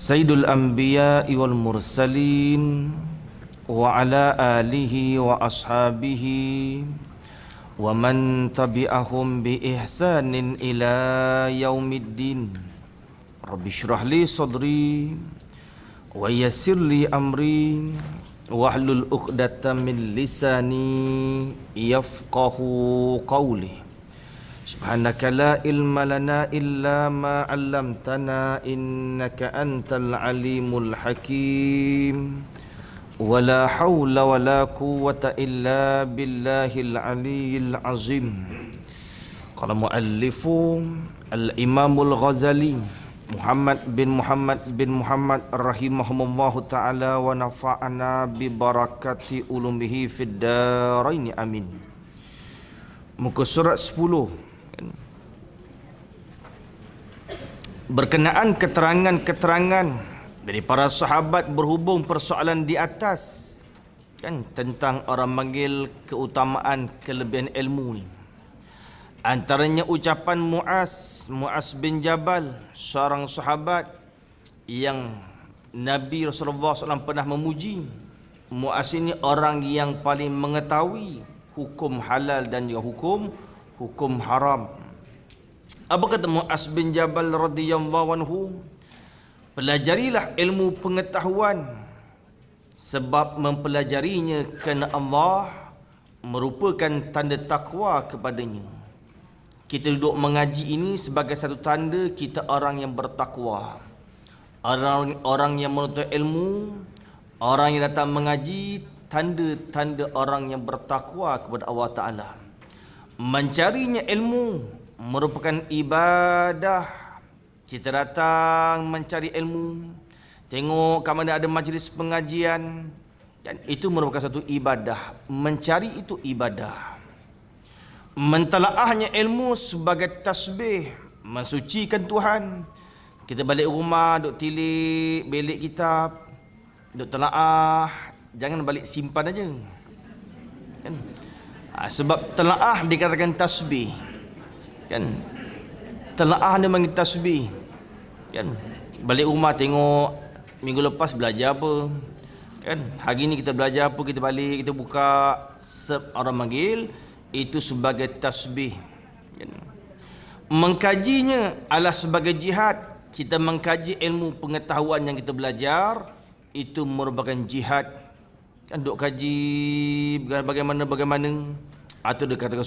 Sayyidul Anbiya wal Mursalin wa ala alihi wa ashabihi wa man tabi'ahum bi ihsanin ila yaumiddin. Rabbi shrah li sadri wa yassir li amri wahlul 'uqdatam min lisani yafqahu qawli. Subhanaka la ilma lana illa ma 'allamtana innaka antal alimul hakim. Wala haula wala quwwata illa billahil aliyyil azim. Qala muallifu al-Imamul Ghazali Muhammad bin Muhammad rahimahumullahu ta'ala wa nafa'ana bi barakati ulumihi fid darain amin. Muka surat 10 berkenaan keterangan-keterangan dari para sahabat berhubung persoalan di atas kan tentang orang panggil keutamaan kelebihan ilmu ni. Antaranya ucapan Muaz bin Jabal, seorang sahabat yang Nabi Rasulullah SAW pernah memuji. Muaz ini orang yang paling mengetahui hukum halal dan juga hukum haram. Apa kata Muaz bin Jabal radhiyallahu anhu? Pelajarilah ilmu pengetahuan, sebab mempelajarinya kerana Allah merupakan tanda takwa kepadanya. Kita duduk mengaji ini sebagai satu tanda kita orang yang bertakwa. Orang yang menuntut ilmu, orang yang datang mengaji, tanda-tanda orang yang bertakwa kepada Allah Ta'ala. Mencarinya ilmu merupakan ibadah. Kita datang mencari ilmu, tengok kat mana ada majlis pengajian, dan itu merupakan satu ibadah. Mencari itu ibadah. Mentelaahnya ilmu sebagai tasbih, mensucikan Tuhan. Kita balik rumah, duk tilik belik kitab, duk telaah, jangan balik simpan aja kan? Sebab telaah dikatakan tasbih kan? Telaah dia panggil tasbih kan? Balik rumah tengok minggu lepas belajar apa kan? Hari ni kita belajar apa, kita balik, kita buka orang panggil itu sebagai tasbih kan? Mengkajinya adalah sebagai jihad. Kita mengkaji ilmu pengetahuan yang kita belajar, itu merupakan jihad kan? Duk kaji bagaimana atau dia katakan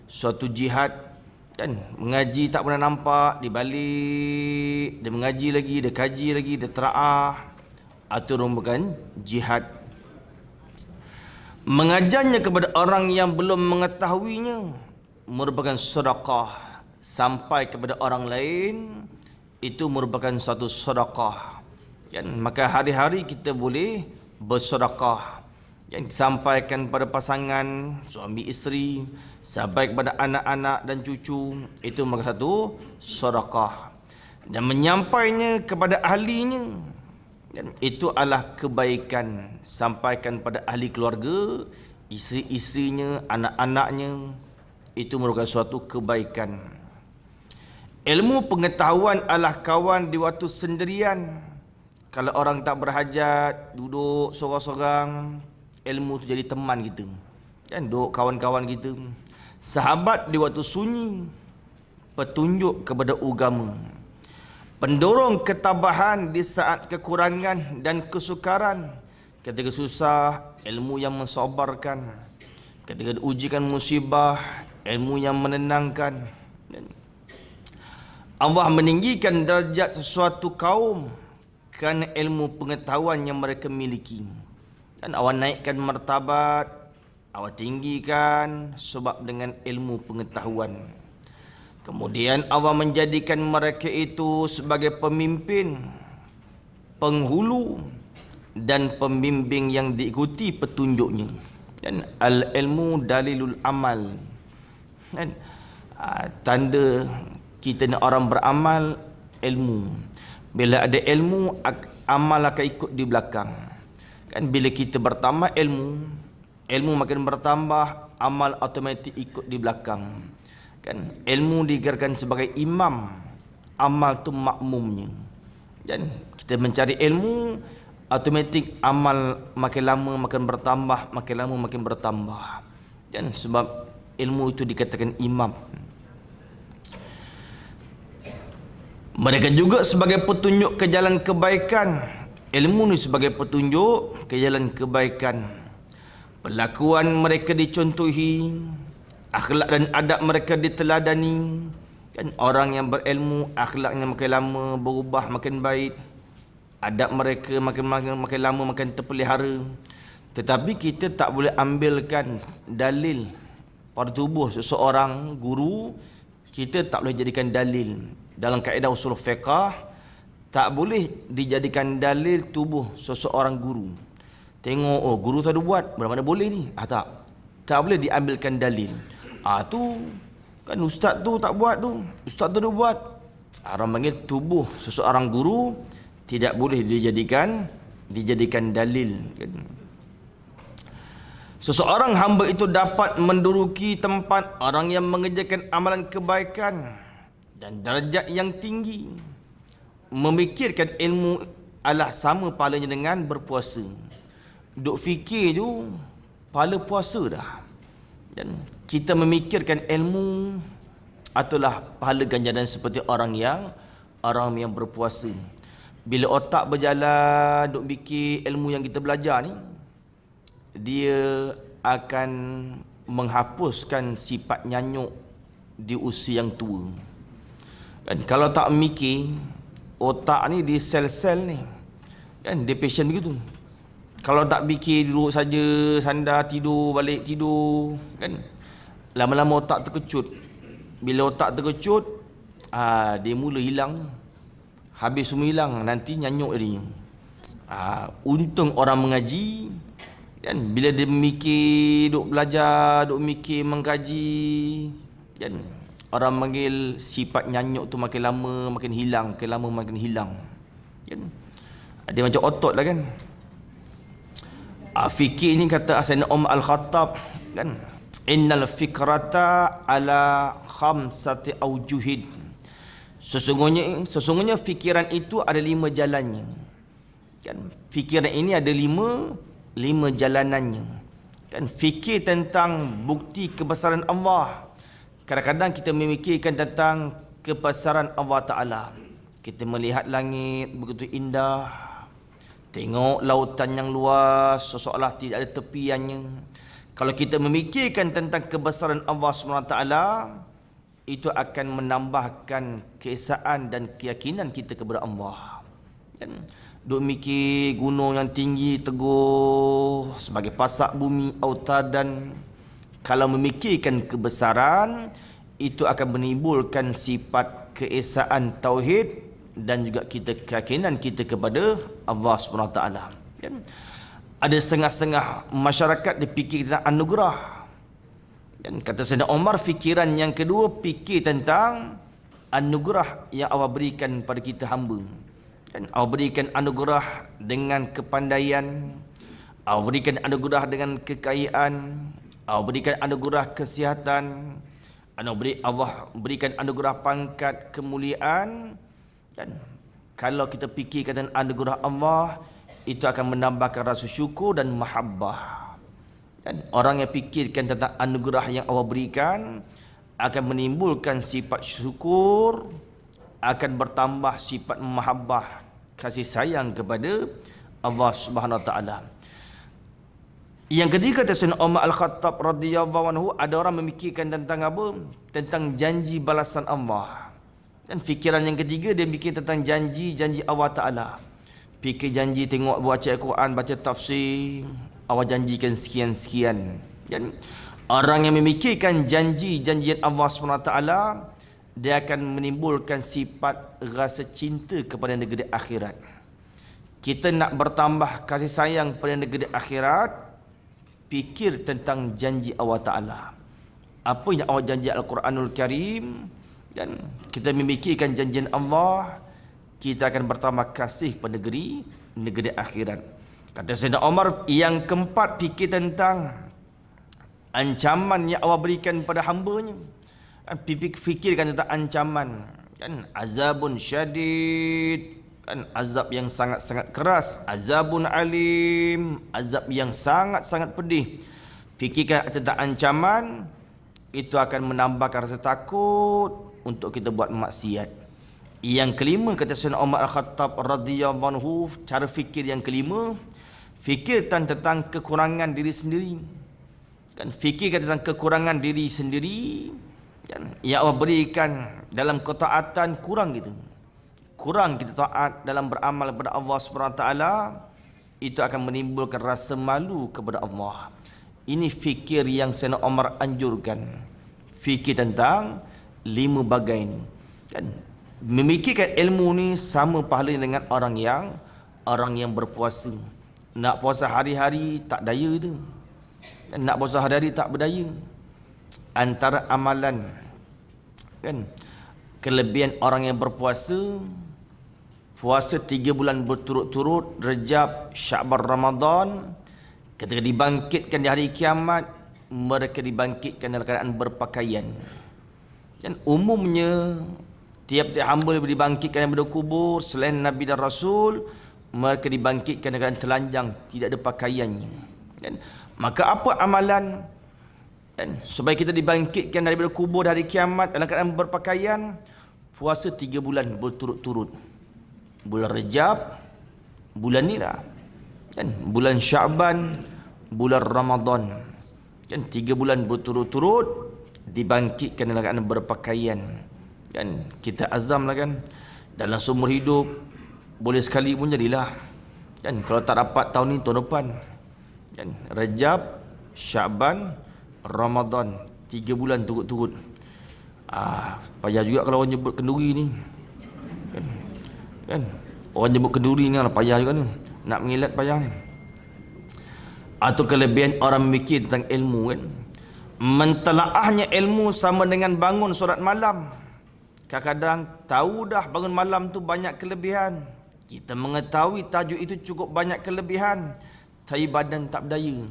suatu jihad kan? Mengaji tak pernah nampak, dia balik, dia mengaji lagi, dia kaji lagi, dia teraah, atau merupakan jihad. Mengajarnya kepada orang yang belum mengetahuinya merupakan sedekah. Sampai kepada orang lain itu merupakan satu sedekah kan? Maka hari-hari kita boleh bersedekah yang disampaikan pada pasangan, suami isteri, sampai kepada anak-anak dan cucu, itu merupakan satu sedekah. Dan menyampainya kepada ahlinya, dan itu adalah kebaikan. Sampaikan pada ahli keluarga, isteri-isterinya, anak-anaknya, itu merupakan suatu kebaikan. Ilmu pengetahuan adalah kawan di waktu sendirian. Kalau orang tak berhajat, duduk sorang-sorang, ilmu itu jadi teman kita kan? Duduk kawan-kawan kita. Sahabat di waktu sunyi, petunjuk kepada agama. Pendorong ketabahan di saat kekurangan dan kesukaran. Ketika susah, ilmu yang mensabarkan. Ketika diujikan musibah, ilmu yang menenangkan. Allah meninggikan darjat sesuatu kaum kerana ilmu pengetahuan yang mereka miliki. Dan Allah naikkan martabat, Allah tinggikan sebab dengan ilmu pengetahuan. Kemudian Allah menjadikan mereka itu sebagai pemimpin, penghulu dan pembimbing yang diikuti petunjuknya. Dan al-ilmu dalilul amal. Dan tanda kita ni orang beramal, ilmu. Bila ada ilmu, amal akan ikut di belakang. Kan bila kita bertambah ilmu makin bertambah, amal automatik ikut di belakang. Kan ilmu digerakkan sebagai imam, amal tu makmumnya. Dan kita mencari ilmu, automatik amal makin lama makin bertambah, makin lama makin bertambah. Dan sebab ilmu itu dikatakan imam. Mereka juga sebagai petunjuk ke jalan kebaikan. Ilmu ni sebagai petunjuk ke jalan kebaikan. Perlakuan mereka dicontohi, akhlak dan adab mereka diteladani. Kan orang yang berilmu, akhlaknya makin lama berubah makin baik, adab mereka makin lama makin terpelihara. Tetapi kita tak boleh ambilkan dalil pada tubuh seseorang guru, kita tak boleh jadikan dalil. Dalam kaedah usul fiqh, tak boleh dijadikan dalil tubuh seseorang guru. Tengok, oh guru tu ada buat, berapa mana boleh ni? Tak boleh diambilkan dalil. Tu kan ustaz tu tak buat tu, ustaz tu ada buat. Orang panggil tubuh seseorang guru tidak boleh dijadikan dalil. Seseorang hamba itu dapat menduduki tempat orang yang mengerjakan amalan kebaikan dan darjat yang tinggi. Memikirkan ilmu adalah sama pahalanya dengan berpuasa. Duk fikir tu pahala puasa dah. Dan kita memikirkan ilmu itulah pahala ganjaran seperti orang yang berpuasa. Bila otak berjalan duk fikir ilmu yang kita belajar ni, dia akan menghapuskan sifat nyanyuk di usia yang tua. Dan kalau tak mikir, otak ni di sel-sel ni, kan dia passion begitu. Kalau tak fikir duduk saja, sandar tidur, balik tidur, kan lama-lama otak terkecut. Bila otak terkecut, dia mula hilang. Habis semua hilang, nanti nyanyuk dia. Untung orang mengaji, kan bila dia mikir, duk belajar, duk mikir mengkaji, kan orang panggil sifat nyanyuk tu makin lama makin hilang, makin lama makin hilang. Kan dia macam otot lah kan. Fikir ni kata Sayyidina Umar Al-Khattab, kan, innal fikrata ala khamsati aujuhin. Sesungguhnya fikiran itu ada 5 jalannya. Kan fikiran ini ada 5 jalanannya. Kan fikir tentang bukti kebesaran Allah. Kadang-kadang kita memikirkan tentang kebesaran Allah Taala. Kita melihat langit begitu indah, tengok lautan yang luas seolah tidak ada tepiannya. Kalau kita memikirkan tentang kebesaran Allah SWT, itu akan menambahkan keesaan dan keyakinan kita kepada Allah. Kan duk mikir gunung yang tinggi teguh sebagai pasak bumi autadan. Kalau memikirkan kebesaran, itu akan menimbulkan sifat keesaan tauhid dan juga keyakinan kita kepada Allah SWT. Kan? Ada setengah-setengah masyarakat dia fikir tentang anugerah. Dan kata Sayyidina Umar, fikiran yang kedua fikir tentang anugerah yang Allah berikan pada kita hamba. Kan Allah berikan anugerah dengan kepandaian, Allah berikan anugerah dengan kekayaan, Allah berikan anugerah kesihatan, Allah berikan anugerah pangkat kemuliaan. Kan kalau kita fikirkan tentang anugerah Allah, itu akan menambahkan rasa syukur dan mahabbah. Dan orang yang fikirkan tentang anugerah yang Allah berikan akan menimbulkan sifat syukur, akan bertambah sifat mahabbah, kasih sayang kepada Allah Subhanahu Wa Taala. Yang ketiga kata Sayyidina Umar Al-Khattab radhiyallahu anhu, ada orang memikirkan tentang apa? Tentang janji balasan Allah. Dan fikiran yang ketiga dia fikir tentang janji Allah Taala. Fikir janji, tengok baca Al-Quran, baca tafsir, Allah janjikan sekian-sekian. Kan orang yang memikirkan janji-janjian Allah SWT, dia akan menimbulkan sifat rasa cinta kepada negeri akhirat. Kita nak bertambah kasih sayang pada negeri akhirat, fikir tentang janji Allah Ta'ala. Apa yang Allah janji Al-Quranul Karim, dan kita memikirkan janjian Allah, kita akan bertambah kasih pada negeri akhirat. Kata Sayyidina Umar, yang keempat fikir tentang ancaman yang Allah berikan pada hamba-Nya. Fikirkan tentang ancaman, kan azabun syadid, Kan azab yang sangat-sangat keras, azabun alim, azab yang sangat-sangat pedih. Fikirkan tentang ancaman, itu akan menambahkan rasa takut untuk kita buat maksiat. Yang kelima, kata Sayyidina Umar Al-Khattab radhiyallahu anhu, cara fikir yang kelima, fikir tentang kekurangan diri sendiri. Kan fikirkan tentang kekurangan diri sendiri, kan yang Allah berikan dalam ketaatan kurang kita. Kurang kita taat dalam beramal kepada Allah SWT, itu akan menimbulkan rasa malu kepada Allah. Ini fikir yang Sayyidina Umar anjurkan. Fikir tentang 5 bagai ini. Kan memikirkan ilmu ni sama pahalanya dengan orang yang berpuasa. Nak puasa hari-hari tak daya tu. Nak puasa hari-hari tak berdaya. Antara amalan, kan, kelebihan orang yang berpuasa, puasa 3 bulan berturut-turut, Rejab, Sya'ban, Ramadan, ketika dibangkitkan di hari kiamat, mereka dibangkitkan dalam keadaan berpakaian. Dan umumnya tiap-tiap hamba dibangkitkan daripada kubur selain Nabi dan Rasul, mereka dibangkitkan dalam keadaan telanjang, tidak ada pakaiannya. Dan maka apa amalan, kan, supaya kita dibangkitkan daripada kubur di hari kiamat dalam keadaan berpakaian? Puasa 3 bulan berturut-turut. Bulan Rejab, bulan ni lah, kan, bulan Sya'ban, bulan Ramadan, kan, 3 bulan berturut-turut dibangkitkan dalam keadaan berpakaian. Kan kita azam lah, kan, dalam seumur hidup boleh sekali pun jadilah, kan, kalau tak dapat tahun ni, tahun depan, kan, Rejab, Sya'ban, Ramadan, 3 bulan turut-turut. Payah juga kalau orang jemput kenduri ni, kan orang jemput kenduri ni lah, payah juga ni, nak mengilat payah ni. Atau kelebihan orang memikir tentang ilmu, kan, mentelaahnya ilmu sama dengan bangun solat malam. Kadang-kadang tahu dah bangun malam tu banyak kelebihan, kita mengetahui tajuk itu cukup banyak kelebihan, tapi badan tak berdaya,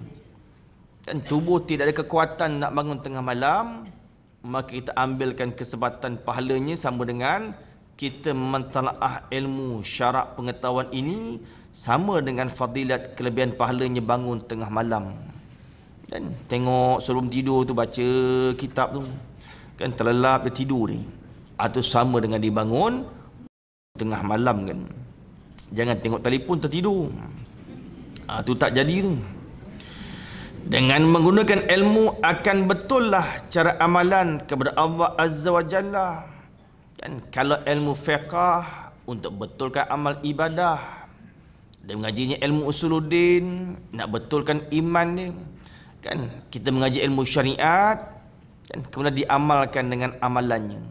dan tubuh tidak ada kekuatan nak bangun tengah malam, maka kita ambilkan kesempatan pahalanya sama dengan kita mentalaah ilmu syarak pengetahuan ini, sama dengan fadilat kelebihan pahalanya bangun tengah malam. Dan tengok sebelum tidur tu baca kitab tu, kan, terlelap dia tidur ni, atau sama dengan dibangun tengah malam, kan. Jangan tengok telefon tertidur, tu tak jadi tu. Dengan menggunakan ilmu akan betullah cara amalan kepada Allah Azza wa Jalla. Kan, kalau ilmu fiqh untuk betulkan amal ibadah, dan mengajinya ilmu usuluddin nak betulkan iman dia, kan, kita mengaji ilmu syariat, kan, kemudian diamalkan dengan amalannya.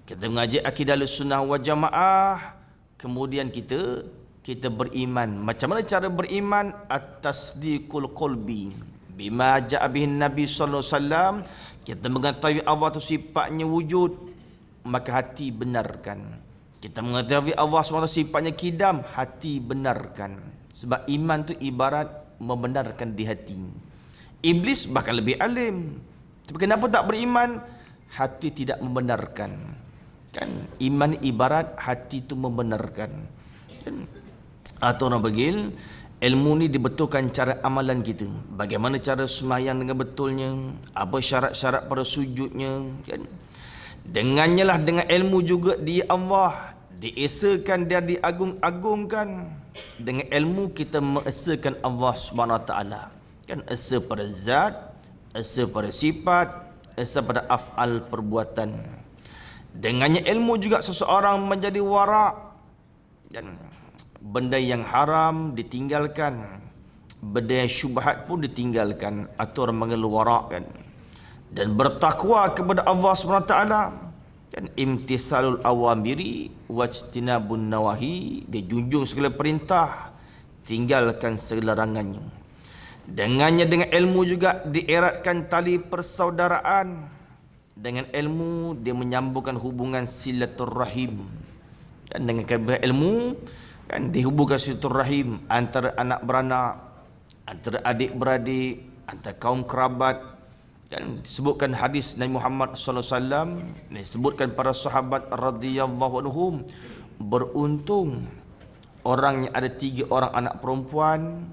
Kita mengaji akidah sunnah wal jamaah, kemudian kita beriman. Macam mana cara beriman? At-tasdiqul qalbi bima ja'a bihi Nabi sallallahu alaihi wasallam. Kita mengetahui Allah itu sifatnya wujud, maka hati benarkan. Kita mengetahui Allah SWT sifatnya kidam, hati benarkan. Sebab iman tu ibarat membenarkan di hati. Iblis bahkan lebih alim, tapi kenapa tak beriman? Hati tidak membenarkan. Kan iman ibarat hati tu membenarkan. Kan, atau orang panggil ilmu ni dibetulkan cara amalan kita. Bagaimana cara sembahyang dengan betulnya, apa syarat-syarat pada sujudnya, kan. Dengannya lah, dengan ilmu juga dia Allah diesakan, dia diagung-agungkan. Dengan ilmu kita mengesakan Allah SWT, kan, esa pada zat, esa pada sifat, esa pada af'al perbuatan. Dengannya ilmu juga seseorang menjadi wara', kan, benda yang haram ditinggalkan, benda yang syubhat pun ditinggalkan, atau orang panggil wara', kan. Dan bertakwa kepada Allah SWT, kan, imtisalul awamiri wajtinabun nawahi, dia junjung segala perintah, tinggalkan segala larangannya. Dengannya, dengan ilmu juga dieratkan tali persaudaraan. Dengan ilmu dia menyambungkan hubungan silaturrahim, dan dengan kelebihan ilmu, kan, dihubungkan silaturrahim antara anak beranak, antara adik-beradik, antara kaum kerabat. Kan disebutkan hadis Nabi Muhammad sallallahu alaihi wasallam, disebutkan para sahabat radhiyallahu anhum, beruntung orang yang ada 3 orang anak perempuan,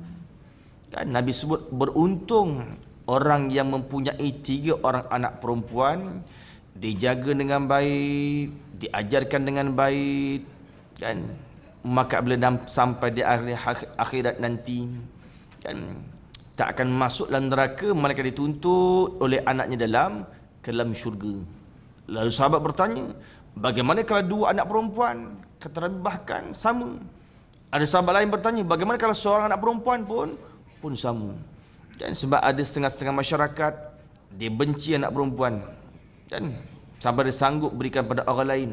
kan Nabi sebut beruntung orang yang mempunyai 3 orang anak perempuan, dijaga dengan baik, diajarkan dengan baik, kan, maka bila sampai di akhirat nanti, kan, tak akan masuk dalam neraka, malaikat dituntut oleh anaknya ke dalam syurga. Lalu sahabat bertanya, bagaimana kalau 2 anak perempuan? Kata Nabi, bahkan sama. Ada sahabat lain bertanya, bagaimana kalau seorang anak perempuan pun sama. Dan sebab ada setengah-setengah masyarakat dia benci anak perempuan, dan sampai dia sanggup berikan pada orang lain.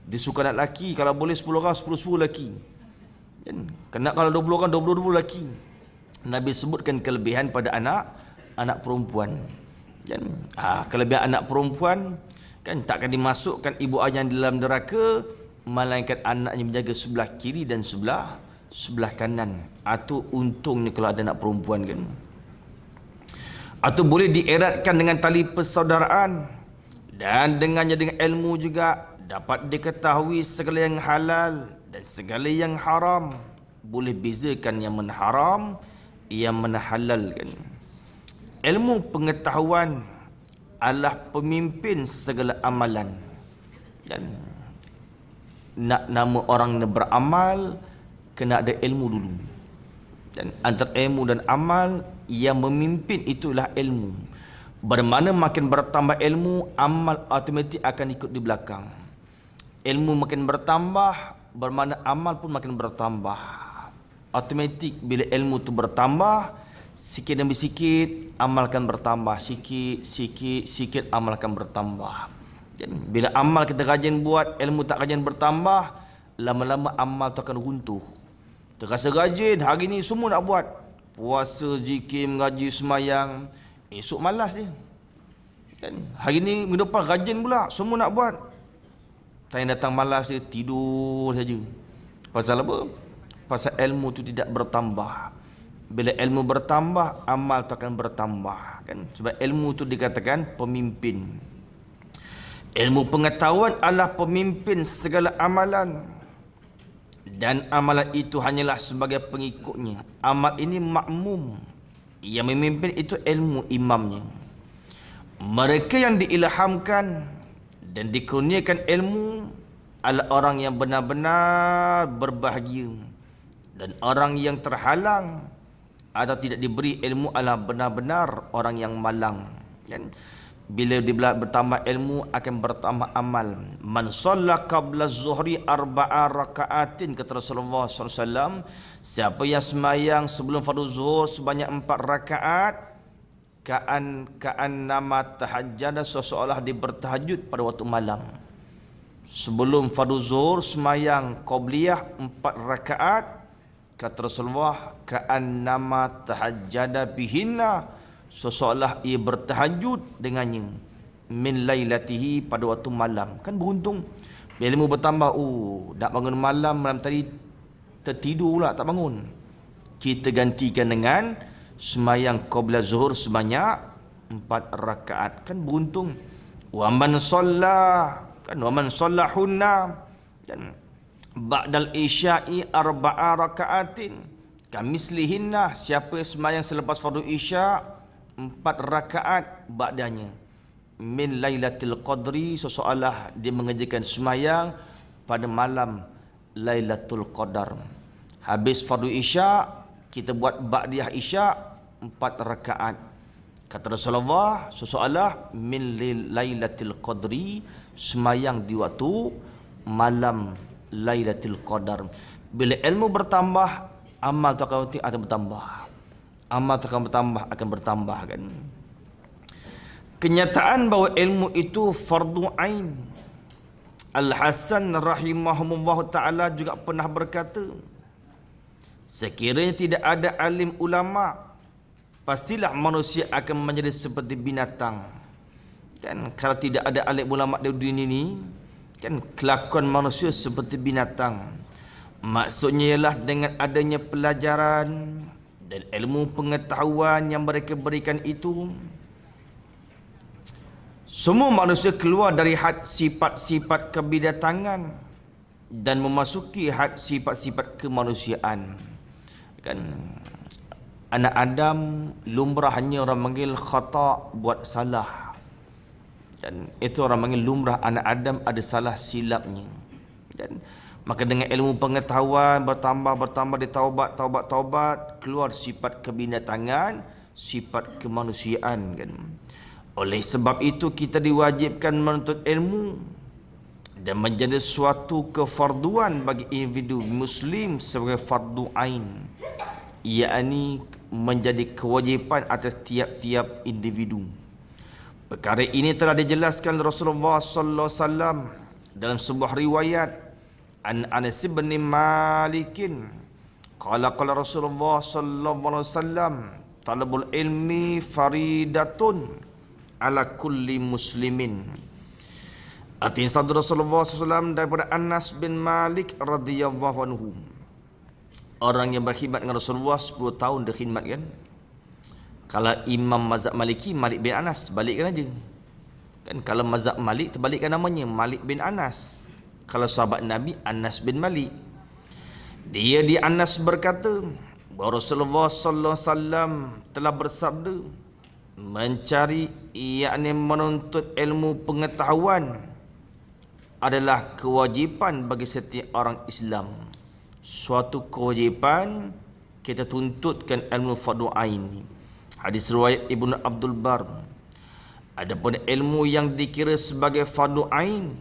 Dia suka anak lelaki, kalau boleh 10 orang 10 lelaki. Dan kena kalau 20 orang 20 lelaki. Nabi sebutkan kelebihan pada anak perempuan. Dan kelebihan anak perempuan, kan, takkan dimasukkan ibu ayah di dalam neraka, malaikat anaknya menjaga sebelah kiri dan sebelah kanan. Atau untungnya kalau ada anak perempuan, kan. Atau boleh dieratkan dengan tali persaudaraan, dan dengannya dengan ilmu juga dapat diketahui segala yang halal dan segala yang haram. Boleh bezakan yang mana haram, yang mana halal, kan. Ilmu pengetahuan adalah pemimpin segala amalan. Dan nak nama orang beramal, kena ada ilmu dulu. Dan antara ilmu dan amal, yang memimpin itulah ilmu. Bermana makin bertambah ilmu, amal automatik akan ikut di belakang. Ilmu makin bertambah, bermana amal pun makin bertambah. Automatik bila ilmu tu bertambah, sikit demi sikit amal akan bertambah, sikit amal akan bertambah. Dan bila amal kita rajin buat, ilmu tak rajin bertambah, lama-lama amal tu akan runtuh. Terasa rajin, hari ni semua nak buat, puasa, zikir, mengaji, semayang, esok malas dia, kan. Hari ni minggu depan rajin pula, semua nak buat, tak datang malas dia, tidur saja. Pasal apa? Pasal ilmu tu tidak bertambah. Bila ilmu bertambah, amal tu akan bertambah, kan. Sebab ilmu tu dikatakan pemimpin. Ilmu pengetahuan adalah pemimpin segala amalan, dan amalan itu hanyalah sebagai pengikutnya. Amal ini makmum, yang memimpin itu ilmu imamnya. Mereka yang diilhamkan dan dikurniakan ilmu adalah orang yang benar-benar berbahagia, dan orang yang terhalang atau tidak diberi ilmu adalah benar-benar orang yang malang, kan. Bila bertambah ilmu, akan bertambah amal. Man shalla qabla zuhri 4 rakaatin, kata Rasulullah SAW, siapa yang semayang sebelum fardu zuhur sebanyak 4 rakaat, ka'an nama tahajjada, seolah dia bertahajud pada waktu malam. Sebelum fardu zuhur semayang qabliyah 4 rakaat, kata Rasulullah, ka'an nama tahajjada bihinna, seolah ia bertahajud dengannya, min lailatihi, pada waktu malam. Kan beruntung. Bila ilmu bertambah, nak bangun malam tadi tertidur pula, tak bangun. Kita gantikan dengan semayang qabla zuhur sebanyak 4 rakaat. Kan beruntung. Wa man shalla, kan, wa man shallahunna, kan, ba'dal isya'i 4 rakaatin kamislihinna, siapa semayang selepas fardu isya' 4 rakaat ba'danya, min lailatul qadri, seolah dia mengerjakan semayang pada malam Lailatul Qadar. Habis fardu isya, kita buat ba'diyah isya 4 rakaat. Kata Rasulullah, seolah min lailatul qadri, semayang di waktu malam Lailatul Qadar. Bila ilmu bertambah, amal tu akan bertambah. Amal akan bertambah, kan. Kenyataan bahawa ilmu itu fardu ain. Al-Hasan rahimahumullah ta'ala juga pernah berkata, sekiranya tidak ada alim ulama, pastilah manusia akan menjadi seperti binatang. Kan, kalau tidak ada alim ulama di dunia ini, kan, kelakuan manusia seperti binatang. Maksudnya ialah dengan adanya pelajaran dan ilmu pengetahuan yang mereka berikan itu, semua manusia keluar dari had sifat-sifat kebidatangan, dan memasuki had sifat-sifat kemanusiaan. Kan anak Adam lumrahnya orang panggil khata, buat salah. Dan itu orang panggil lumrah, anak Adam ada salah silapnya. Dan maka dengan ilmu pengetahuan bertambah ditaubat, keluar sifat kebinatangan, sifat kemanusiaan kan. Oleh sebab itu kita diwajibkan menuntut ilmu dan menjadi suatu kefarduan bagi individu muslim sebagai fardu ain, yakni menjadi kewajipan atas tiap-tiap individu. Perkara ini telah dijelaskan Rasulullah sallallahu alaihi wasallam dalam sebuah riwayat an Anas bin Malik qala Rasulullah sallallahu alaihi wasallam talabul ilmi faridatun ala kulli muslimin. Artinya sabda Rasulullah SAW daripada Anas bin Malik radhiyallahu anhu. Orang yang berkhidmat dengan Rasulullah 10 tahun dia khidmat kan. Kalau Imam Mazhab Maliki, Malik bin Anas, balikkan aja. Kan kalau Mazhab Malik, terbalikkan namanya, Malik bin Anas. Kalau sahabat Nabi, Anas bin Malik. Dia di Anas berkata, bahawa Rasulullah sallallahu alaihi wasallam telah bersabda, mencari yakni menuntut ilmu pengetahuan adalah kewajipan bagi setiap orang Islam. Suatu kewajipan kita tuntutkan ilmu fardu ain. Hadis riwayat Ibnu Abdul Bar. Adapun ilmu yang dikira sebagai fardu ain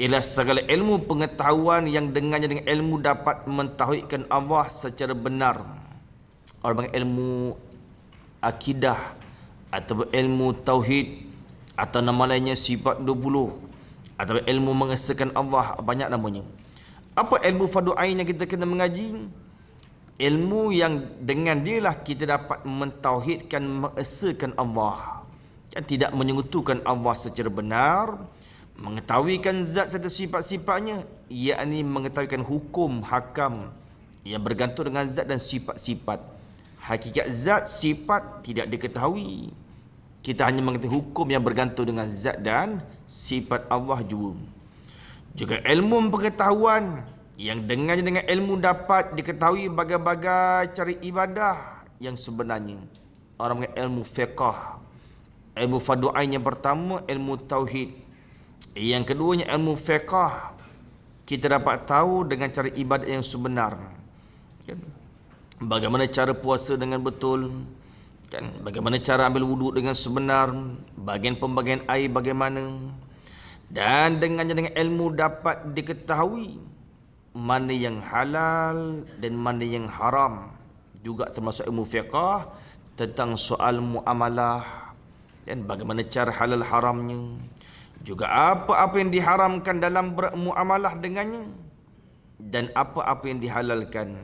ialah segala ilmu pengetahuan yang dengannya dengan ilmu dapat mentauhidkan Allah secara benar. Orang panggil ilmu akidah atau ilmu tauhid atau nama lainnya sifat 20 atau ilmu mengesahkan Allah, banyak namanya. Apa ilmu fardu ain yang kita kena mengaji? Ilmu yang dengan dialah kita dapat mentauhidkan, mengesahkan Allah, yang tidak menyentuhkan Allah secara benar, mengetahuikan zat serta sifat-sifatnya, yakni mengetahuikan hukum hakam yang bergantung dengan zat dan sifat-sifat. Hakikat zat sifat tidak diketahui. Kita hanya mengetahui hukum yang bergantung dengan zat dan sifat Allah juga ilmu pengetahuan yang dengan ilmu dapat diketahui bagai-bagai cara ibadah yang sebenarnya. Orang panggil ilmu fiqh. Ilmu fardu ain yang pertama ilmu tauhid. Yang keduanya ilmu fiqh. Kita dapat tahu dengan cara ibadat yang sebenar. Bagaimana cara puasa dengan betul, kan? Bagaimana cara ambil wuduk dengan sebenar, bagian pembagian air bagaimana. Dan dengan ilmu dapat diketahui mana yang halal dan mana yang haram. Juga termasuk ilmu fiqh tentang soal muamalah dan bagaimana cara halal haramnya. Juga apa-apa yang diharamkan dalam bermuamalah dengannya dan apa-apa yang dihalalkan.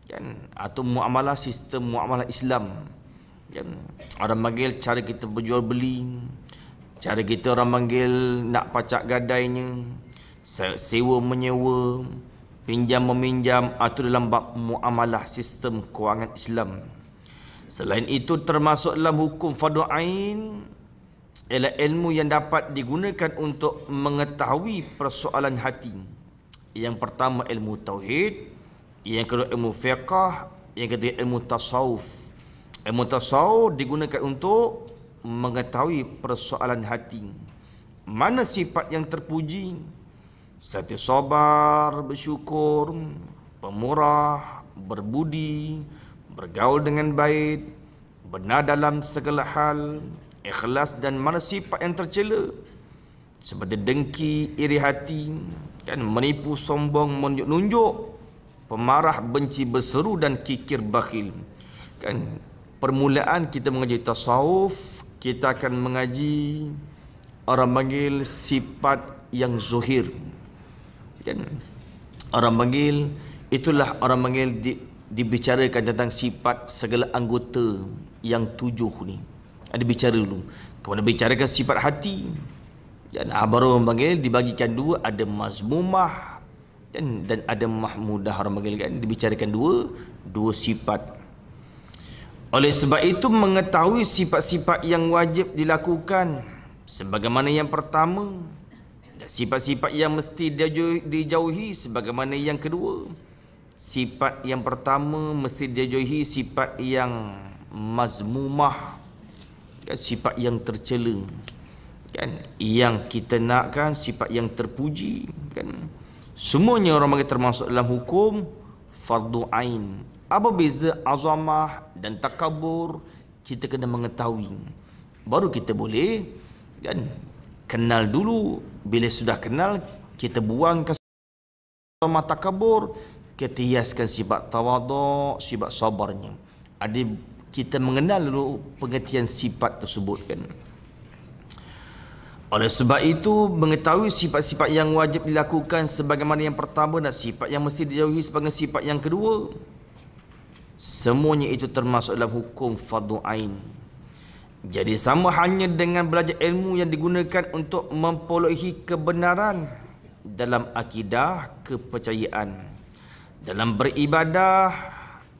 Kan? Atau muamalah, sistem muamalah Islam. Kan? Orang panggil cara kita berjual beli, cara kita orang panggil nak pacak gadainya, sewa menyewa, pinjam meminjam, atau dalam bab muamalah sistem kewangan Islam. Selain itu termasuk dalam hukum fardu ain ialah ilmu yang dapat digunakan untuk mengetahui persoalan hati. Yang pertama ilmu tauhid, yang kedua ilmu fiqh, yang ketiga ilmu tasawuf. Ilmu tasawuf digunakan untuk mengetahui persoalan hati. Mana sifat yang terpuji? Satu sabar, bersyukur, pemurah, berbudi, bergaul dengan baik, benar dalam segala hal, ikhlas, dan mana sifat yang tercela? Seperti dengki, iri hati, kan, menipu, sombong, menunjuk, pemarah, benci, berseru, dan kikir, bakhil. Kan, permulaan kita mengaji tasawuf, kita akan mengaji orang panggil sifat yang zuhir. Kan? Orang panggil, itulah orang panggil dibicarakan tentang sifat segala anggota yang 7 ni. Ada bicara dulu. Kemudian bicarakan sifat hati. Dan baru orang panggil dibagikan 2, ada mazmumah dan ada mahmudah. Orang panggil kan dibicarakan dua sifat. Oleh sebab itu mengetahui sifat-sifat yang wajib dilakukan sebagaimana yang pertama Dan sifat-sifat yang mesti dijauhi sebagaimana yang kedua. Sifat yang pertama mesti dijauhi sifat yang mazmumah, kan, sifat yang tercela, kan. Yang kita nakkan sifat yang terpuji, kan. Semuanya orang bagi termasuk dalam hukum fardu ain. Apa beza azamah dan takabur? Kita kena mengetahui, baru kita boleh, kan, kenal dulu. Bila sudah kenal, kita buangkan azamah takabur, kita hiaskan sifat tawaduk, sifat sabarnya. Ada kita mengenal dulu pengertian sifat tersebut, kan. Oleh sebab itu, mengetahui sifat-sifat yang wajib dilakukan sebagaimana yang pertama dan sifat yang mesti dijauhi sebagai sifat yang kedua, semuanya itu termasuk dalam hukum fardu ain. Jadi sama hanya dengan belajar ilmu yang digunakan untuk memperolehi kebenaran dalam akidah, kepercayaan, dalam beribadah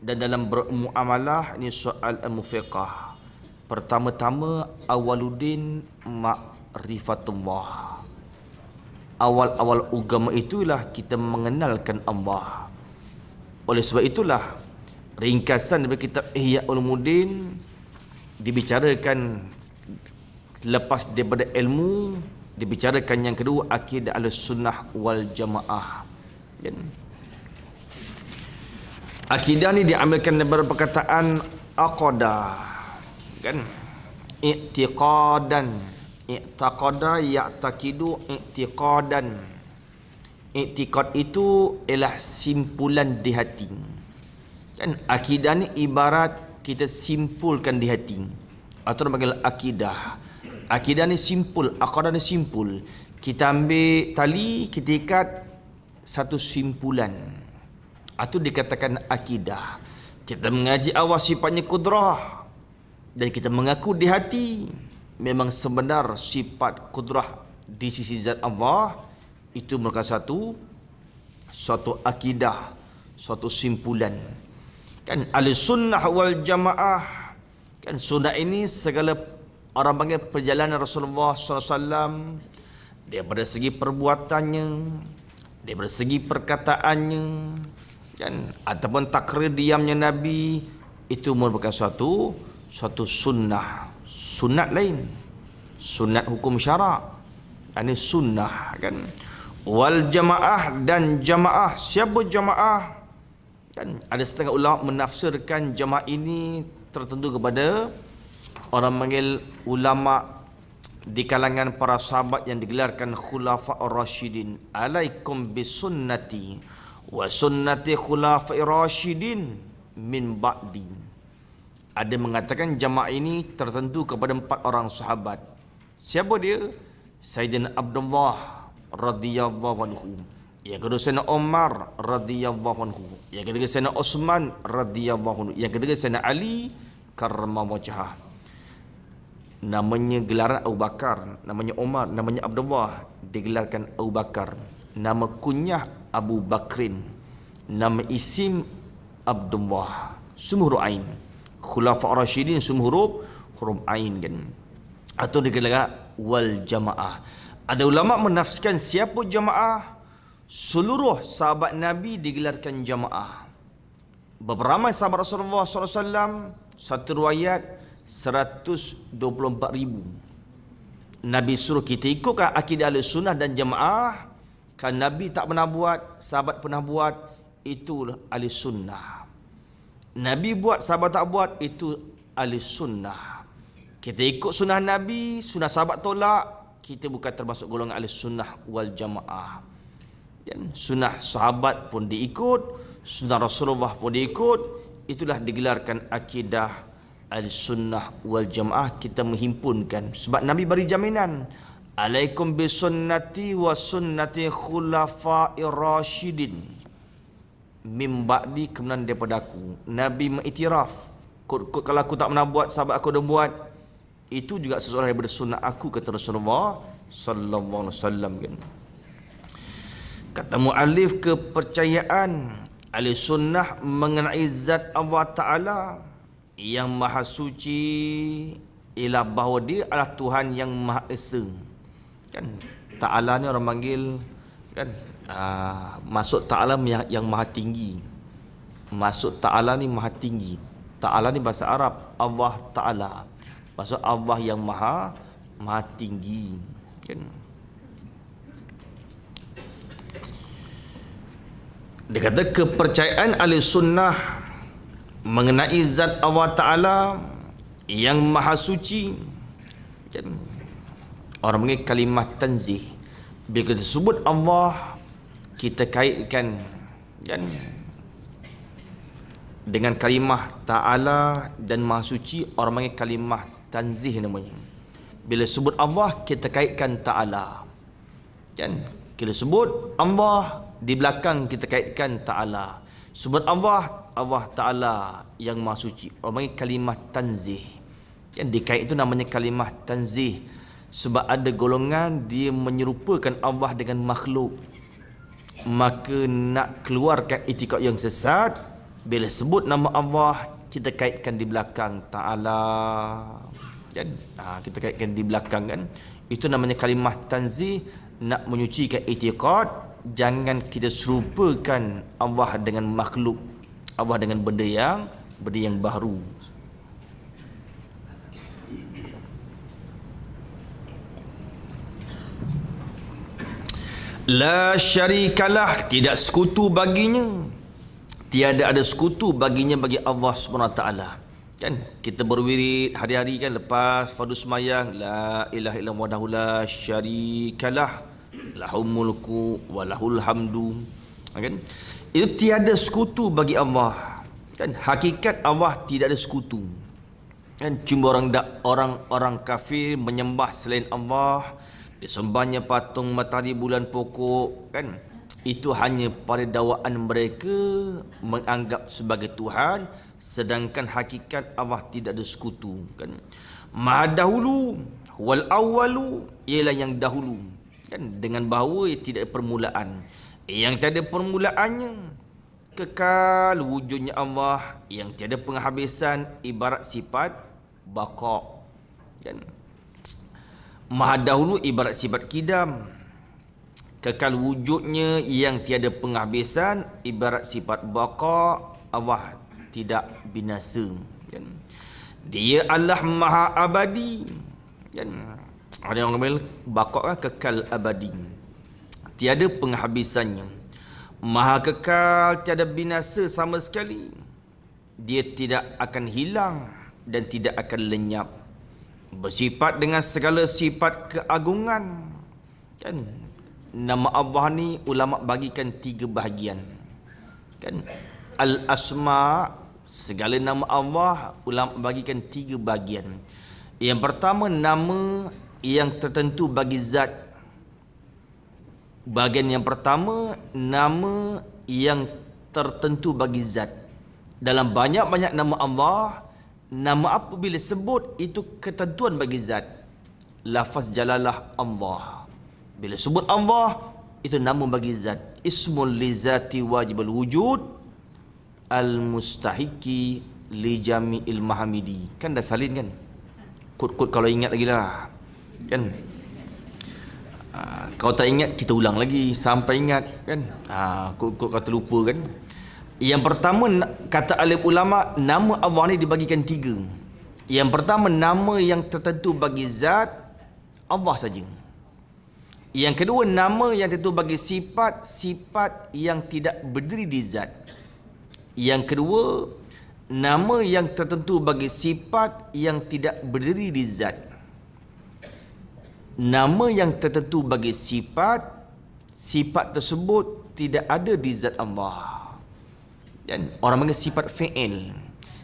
dan dalam bermuamalah. Ini soal al-mufiqah. Pertama-tama, awaludin ma'rifatullah. Awal-awal agama itulah kita mengenalkan Allah. Oleh sebab itulah ringkasan daripada kitab Ihya Ulumuddin dibicarakan lepas daripada ilmu, dibicarakan yang kedua akidah Ahlussunnah wal Jamaah. Dan akidah ni diambilkan daripada perkataan aqada, kan, i'tiqadan, i'taqada ya'taqidu i'tiqadan. I'tiqad itu ialah simpulan di hati, kan. Akidah ni ibarat kita simpulkan di hati, atau panggil akidah. Akidah ni simpul, aqadah ni simpul. Kita ambil tali, kita ikat satu simpulan, itu dikatakan akidah. Kita mengaji awal sifatnya kudrah, dan kita mengaku di hati memang sebenar sifat kudrah di sisi zat Allah. Itu merupakan suatu akidah, suatu simpulan, kan. Ahlussunnah wal Jamaah, kan, sunnah ini segala orang panggil perjalanan Rasulullah SAW, daripada segi perbuatannya, daripada segi perkataannya, kan, ataupun takrir diamnya Nabi, itu merupakan suatu sunnah. Sunat lain, sunat hukum syarak, ini sunnah, kan. Wal jamaah, dan jamaah. Siapa jamaah? Kan, ada setengah ulama menafsirkan jamaah ini tertentu kepada orang panggil ulama di kalangan para sahabat yang digelarkan khulafa'ur rasyidin. Alaikum bisunnati wa sunnati khulafa'ir rasyidin min ba'di. Ada mengatakan jamaah ini tertentu kepada 4 orang sahabat. Siapa dia? Sayyidina Abdullah radhiyallahu anhu. Yang kedua Sayyidina Umar radhiyallahu anhu. Yang ketiga Sayyidina Utsman radhiyallahu anhu. Yang ketiga Sayyidina Ali karramallahu wajhah. Namanya gelaran Abu Bakar, namanya Umar, namanya Abdullah, digelarkan Abu Bakar. Nama kunyah Abu Bakrin, nama isim Abdullah. Semua huruf ain. Khulafa' Rasyidin semua huruf ain, kan. Atau digelarkan wal jamaah. Ada ulama menafsirkan siapa jamaah? Seluruh sahabat Nabi digelarkan jamaah. Beberapa sahabat Rasulullah SAW, satu riwayat 124,000. Nabi suruh kita ikutkan akidah Ahlussunnah dan jamaah. Kan Nabi tak pernah buat, sahabat pernah buat, itu Ahlussunnah. Nabi buat, sahabat tak buat, itu Ahlussunnah. Kita ikut sunnah Nabi, sunnah sahabat tolak, kita bukan termasuk golongan Ahlussunnah wal Jamaah. Dan sunnah sahabat pun diikut, sunnah Rasulullah pun diikut. Itulah digelarkan akidah Ahlussunnah wal Jamaah. Kita menghimpunkan sebab Nabi beri jaminan, alaikum bisunnati wa sunnati khulafa'ir rasyidin mim ba'di, kemudian daripada aku. Nabi mengiktiraf, kalau aku tak pernah buat, sahabat aku dah buat, itu juga sesuatu daripada sunnah aku, kata Rasulullah sallallahu alaihi wasallam, kan. Kata muallif, kepercayaan Ahlussunnah mengenai zat Allah Ta'ala yang maha suci ialah bahawa dia adalah Tuhan yang maha esa, kan. Ta'ala ni orang panggil kan, maksud Ta'ala yang maha tinggi. Maksud Ta'ala ni maha tinggi. Ta'ala ni bahasa Arab, Allah Ta'ala. Maksud Allah yang maha tinggi kan. Dia kata kepercayaan ahli sunnah mengenai zat Allah Ta'ala yang maha suci kan. Orang panggil kalimah tanzih. Bila kita sebut Allah, kita kaitkan kan dengan kalimah Ta'ala dan maha suci. Orang panggil kalimah tanzih namanya. Bila sebut Allah, kita kaitkan Ta'ala kan. Kita sebut Allah, di belakang kita kaitkan Ta'ala. Sebut Allah, Allah Ta'ala yang maha suci. Orang panggil kalimah tanzih kan. Dikait itu namanya kalimah tanzih. Sebab ada golongan dia menyerupakan Allah dengan makhluk. Maka nak keluarkan itikad yang sesat, bila sebut nama Allah, kita kaitkan di belakang Ta'ala kan. Kita kaitkan di belakang kan. Itu namanya kalimah tanzih. Nak menyucikan itikad, jangan kita serupakan Allah dengan makhluk, Allah dengan benda yang baru. La syarikalah, tidak sekutu baginya. Tiada ada sekutu baginya bagi Allah SWT kan. Kita berwirid hari-hari kan, lepas fardu sembahyang, la ilaha illallah wahdahu la syarikalah lahul mulku wa lahul hamdu kan. Itu tiada sekutu bagi Allah kan. Hakikat Allah tidak ada sekutu kan. Cuma orang kafir menyembah selain Allah, disembahnya patung, matahari, bulan, pokok kan. Itu hanya pada dakwaan mereka menganggap sebagai Tuhan, sedangkan hakikat Allah tidak ada sekutu kan. Maha dahulu wal awalu, ialah yang dahulu kan, dengan bahawa tidak ada permulaan. Yang tiada permulaannya, kekal wujudnya Allah yang tiada penghabisan, ibarat sifat baqa kan. Maha dahulu ibarat sifat kidam, kekal wujudnya yang tiada penghabisan, ibarat sifat baqa, Allah tidak binasa kan. Dia Allah maha abadi kan. Ada yang ambil baqa kan, kekal abadi, tiada penghabisannya. Maha kekal, tiada binasa sama sekali. Dia tidak akan hilang dan tidak akan lenyap. Bersifat dengan segala sifat keagungan kan. Nama Allah ni ulama bagikan 3 bahagian kan. Al-asma, segala nama Allah ulama bagikan 3 bahagian. Yang pertama, nama yang tertentu bagi zat. Bahagian yang pertama, nama yang tertentu bagi zat. Dalam banyak-banyak nama Allah, nama apa bila sebut itu ketentuan bagi zat. Lafaz jalalah Allah. Bila sebut Allah, itu nama bagi zat. Ismul li zati wajibul wujud al-mustahiqi li jami'il mahamidi. Kan dah salin kan? Kod-kod kalau ingat lagi lah kan. Kalau tak ingat, kita ulang lagi sampai ingat kan. Kod-kod kau terlupa kan. Yang pertama, kata alim ulama, nama Allah ni dibagikan 3. Yang pertama, nama yang tertentu bagi zat Allah saja. Yang kedua, nama yang tertentu bagi sifat yang tidak berdiri di zat. Yang kedua, nama yang tertentu bagi sifat yang tidak berdiri di zat. Nama yang tertentu bagi sifat tersebut tidak ada di zat Allah. Dan orang panggil sifat fi'il.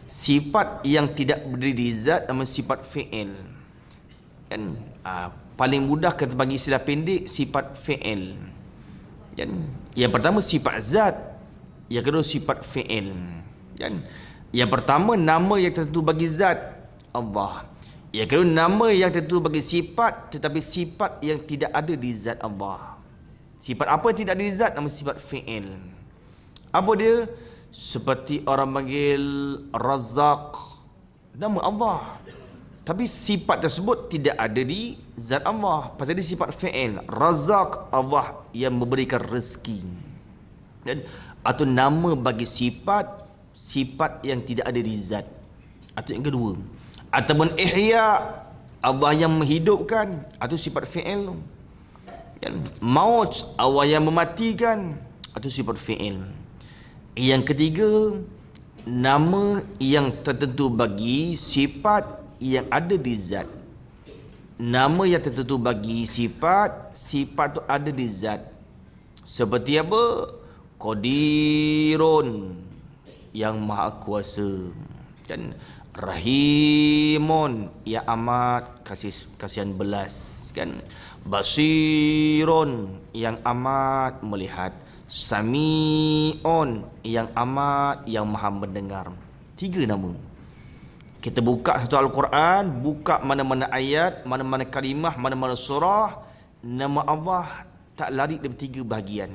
Sifat yang tidak berdiri di zat nama sifat fi'il. Dan paling mudah kita bagi istilah pendek, sifat fi'il. Dan yang pertama sifat zat, yang kedua sifat fi'il. Dan yang pertama nama yang tertentu bagi zat Allah. Yang kedua nama yang tertentu bagi sifat, tetapi sifat yang tidak ada di zat Allah. Sifat apa yang tidak ada di zat nama sifat fi'il. Apa dia? Seperti orang panggil Razak, nama Allah. Tapi sifat tersebut tidak ada di zat Allah. Pasal dia sifat fi'il. Razak, Allah yang memberikan rezeki. Dan atau nama bagi sifat yang tidak ada di zat. Atau yang kedua. Ataupun ihya, Allah yang menghidupkan. Atau sifat fi'il. Dan maut, Allah yang mematikan. Atau sifat fi'il. Yang ketiga, nama yang tertentu bagi sifat yang ada di zat. Nama yang tertentu bagi sifat tu ada di zat. Seperti apa? Qadirun, yang maha kuasa. Dan Rahimun, yang amat kasihan belas. Kan? Basirun, yang amat melihat. Sami'un, yang maha mendengar. 3 nama. Kita buka satu Al-Quran, buka mana-mana ayat, mana-mana kalimah, mana-mana surah, nama Allah tak lari dari 3 bahagian.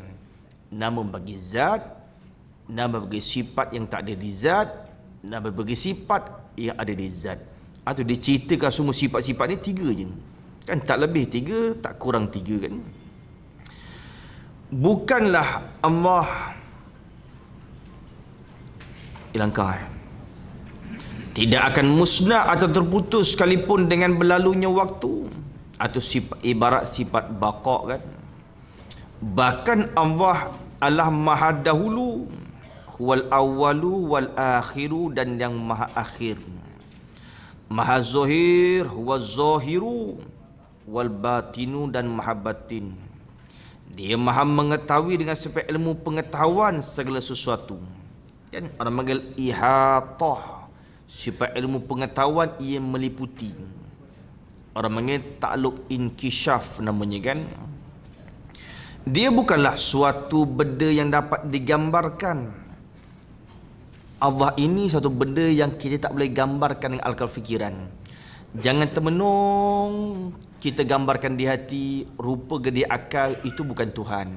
Nama bagi zat, nama bagi sifat yang tak ada di zat, nama bagi sifat yang ada di zat. Atau dia ceritakan semua sifat-sifat ni 3 je. Kan tak lebih 3, tak kurang 3 kan. Bukanlah Allah hilangkan. Tidak akan musnah atau terputus sekalipun dengan berlalunya waktu. Atau ibarat sifat baqa kan. Bahkan Allah maha dahulu. Huwal awwalu wal akhiru, dan yang maha akhir. Maha zahir, huwaz zahiru wal batinu, dan maha batin. Dia maha mengetahui dengan sebab ilmu pengetahuan segala sesuatu. Kan orang panggil ihatah. Sifat ilmu pengetahuan ia meliputi. Orang panggil takluk inkisyaf namanya kan. Dia bukanlah suatu benda yang dapat digambarkan. Allah ini satu benda yang kita tak boleh gambarkan dengan akal fikiran. Jangan termenung kita gambarkan di hati, rupa gede akal, itu bukan Tuhan.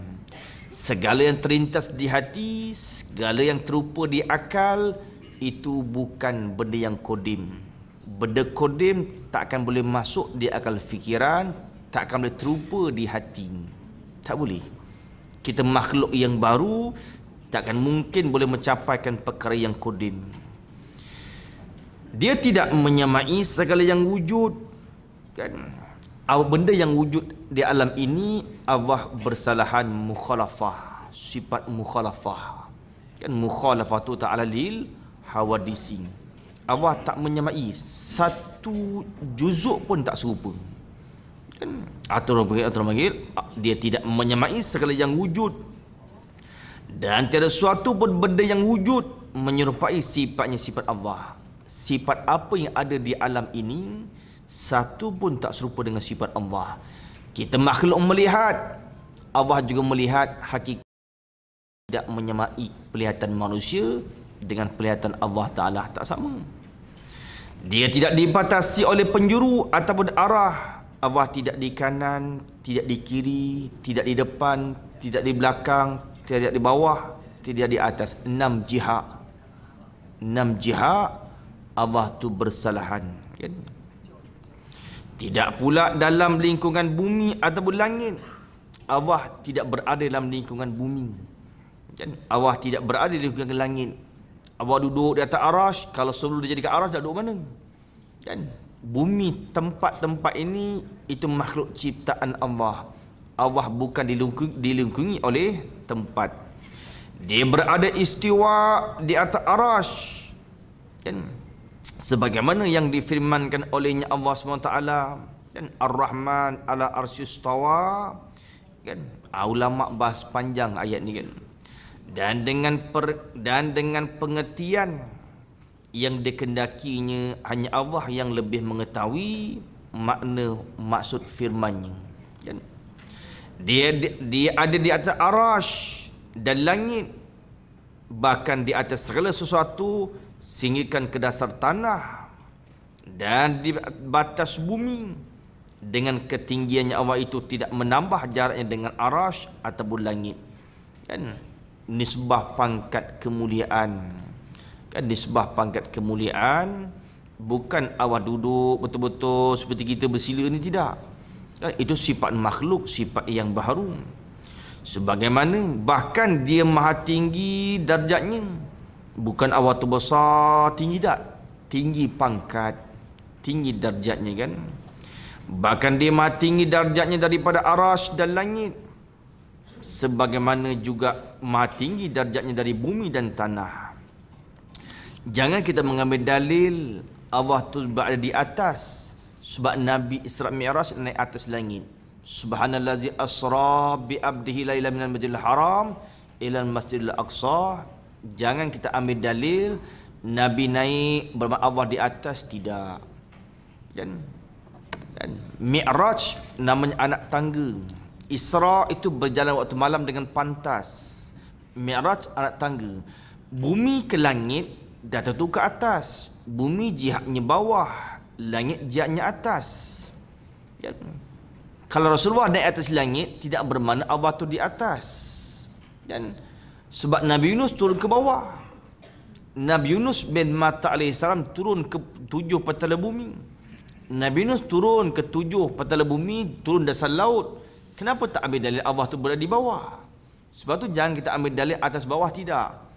Segala yang terlintas di hati, segala yang terupa di akal, itu bukan benda yang kodim. Benda kodim tak akan boleh masuk di akal fikiran, tak akan boleh terupa di hati. Tak boleh. Kita makhluk yang baru, tak akan mungkin boleh mencapaikan perkara yang kodim. Dia tidak menyamai segala yang wujud. Kan? Benda yang wujud di alam ini, Allah bersalahan mukhalafah. Sifat mukhalafah. Kan mukhalafah tu ta'ala lil hawadisi. Allah tak menyamai, satu juzuk pun tak serupa. Kan? Atau orang panggil, dia tidak menyamai segala yang wujud. Dan tiada suatu pun benda yang wujud menyerupai sifatnya sifat Allah. Sifat apa yang ada di alam ini, satu pun tak serupa dengan sifat Allah. Kita makhluk melihat, Allah juga melihat, hakikat tidak menyamai pelihatan manusia dengan pelihatan Allah Ta'ala, tak sama. Dia tidak dibatasi oleh penjuru ataupun arah. Allah tidak di kanan, tidak di kiri, tidak di depan, tidak di belakang, tidak di bawah, tidak di atas. 6 jihad. 6 jihad Allah tu bersalahan kan? Tidak pula dalam lingkungan bumi ataupun langit. Allah tidak berada dalam lingkungan bumi kan? Allah tidak berada di lingkungan langit. Allah duduk di atas arash. Kalau sebelum dia jadi ke arash, tak duduk mana? Kan? Bumi, tempat-tempat ini, itu makhluk ciptaan Allah. Allah bukan dilingkungi oleh tempat. Dia berada istiwa di atas arash. Kan? Sebagaimana yang difirmankan olehnya Allah SWT. Kan? Ar-Rahman ala arsyistawa. Kan? Ulama bahas panjang ayat ni kan. Dan dengan pengertian yang dikendakinya, hanya Allah yang lebih mengetahui makna maksud firman-Nya. Kan? Dia ada di atas arash dan langit, bahkan di atas segala sesuatu, sehinggakan ke dasar tanah dan di batas bumi. Dengan ketinggiannya Allah itu tidak menambah jaraknya dengan arash ataupun langit. Kan? Nisbah pangkat kemuliaan. Kan nisbah pangkat kemuliaan Bukan Allah duduk betul-betul seperti kita bersila ni, tidak. Itu sifat makhluk, sifat yang baharu. Sebagaimana bahkan dia maha tinggi darjatnya. Bukan Allah tu besar tinggi tak, tinggi pangkat, tinggi darjatnya kan. Bahkan dia maha tinggi darjatnya daripada arasy dan langit. Sebagaimana juga maha tinggi darjatnya dari bumi dan tanah. Jangan kita mengambil dalil Allah tu berada di atas, sebab Nabi Isra Mi'raj naik atas langit. Subhanallazi asra bi abdihi lailan minal masjidil haram ila masjidil aqsa. Jangan kita ambil dalil Nabi naik bermakna Allah di atas, tidak. Dan Mi'raj namanya anak tangga. Isra itu berjalan waktu malam dengan pantas. Mi'raj anak tangga. Bumi ke langit dah tentu ke atas. Bumi jihadnya bawah, langit jihadnya atas. Ya. Kalau Rasulullah naik atas langit, tidak bermakna Allah tu di atas. Dan sebab Nabi Yunus turun ke bawah. Nabi Yunus bin Matta alaihissalam turun ke 7 petala bumi. Nabi Yunus turun ke 7 petala bumi, turun dasar laut. Kenapa tak ambil dalil Allah tu berada di bawah? Sebab tu jangan kita ambil dalil atas bawah, tidak.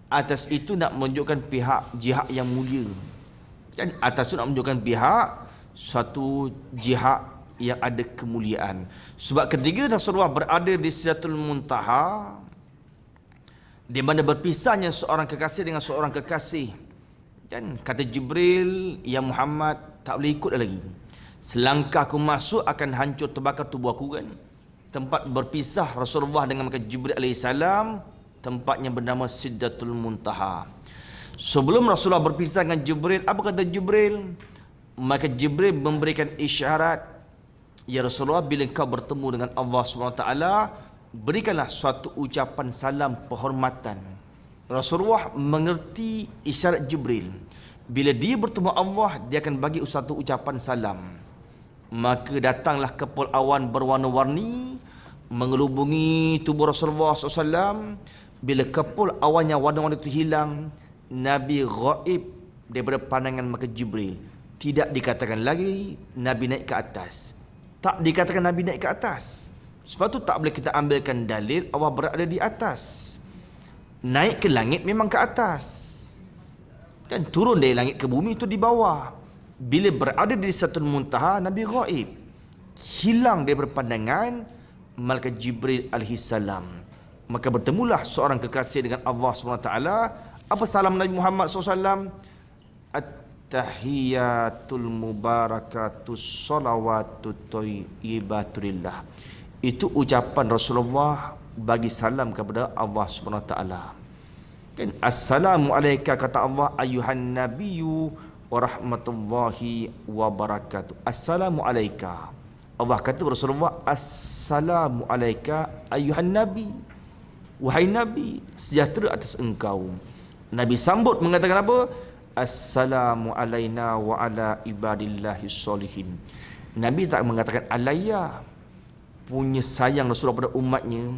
Atas itu nak menunjukkan pihak jihad yang mulia. Dan atas itu nak menunjukkan pihak suatu jihad yang ada kemuliaan. Sebab ketika Rasulullah berada di Sidratul Muntaha, di mana berpisahnya seorang kekasih dengan seorang kekasih, dan kata Jibril, ya Muhammad, tak boleh ikut lagi. Selangkah aku masuk akan hancur terbakar tubuh aku kan. Tempat berpisah Rasulullah dengan Jibril alaihissalam, tempatnya bernama Sidratul Muntaha. Sebelum Rasulullah berpisah dengan Jibril, apa kata Jibril? Maka Jibril memberikan isyarat, ya Rasulullah, bila kau bertemu dengan Allah SWT, berikanlah suatu ucapan salam penghormatan. Rasulullah mengerti isyarat Jibril. Bila dia bertemu Allah, dia akan bagi satu ucapan salam. Maka datanglah kepul awan berwarna-warni mengelubungi tubuh Rasulullah SAW. Bila kepul awan yang warna-warni itu hilang, Nabi ghaib daripada pandangan maka Jibril. Tidak dikatakan lagi Nabi naik ke atas. Tak dikatakan Nabi naik ke atas. Sebab tu tak boleh kita ambilkan dalil Allah berada di atas. Naik ke langit memang ke atas. Kan turun dari langit ke bumi itu di bawah. Bila berada di Sidratul Muntaha, Nabi ghaib. Hilang daripada pandangan malaikat Jibril alaihissalam. Maka bertemulah seorang kekasih dengan Allah SWT. Apa salam Nabi Muhammad SAW? Tahiyatul mubarakatus salawatut thayyibatulillah. Itu ucapan Rasulullah bagi salam kepada Allah SWT. Kan assalamu alayka, kata Allah, ayuhan nabiyyu wa rahmatullahi wa barakatuh. Assalamu alayka. Allah kata Rasulullah, assalamu alayka ayuhan nabi. Wahai Nabi, sejahtera atas engkau. Nabi sambut mengatakan apa? Assalamu alayna wa ala ibadillahi sholihin. Nabi tak mengatakan alayya. Punya sayang Rasulullah pada umatnya,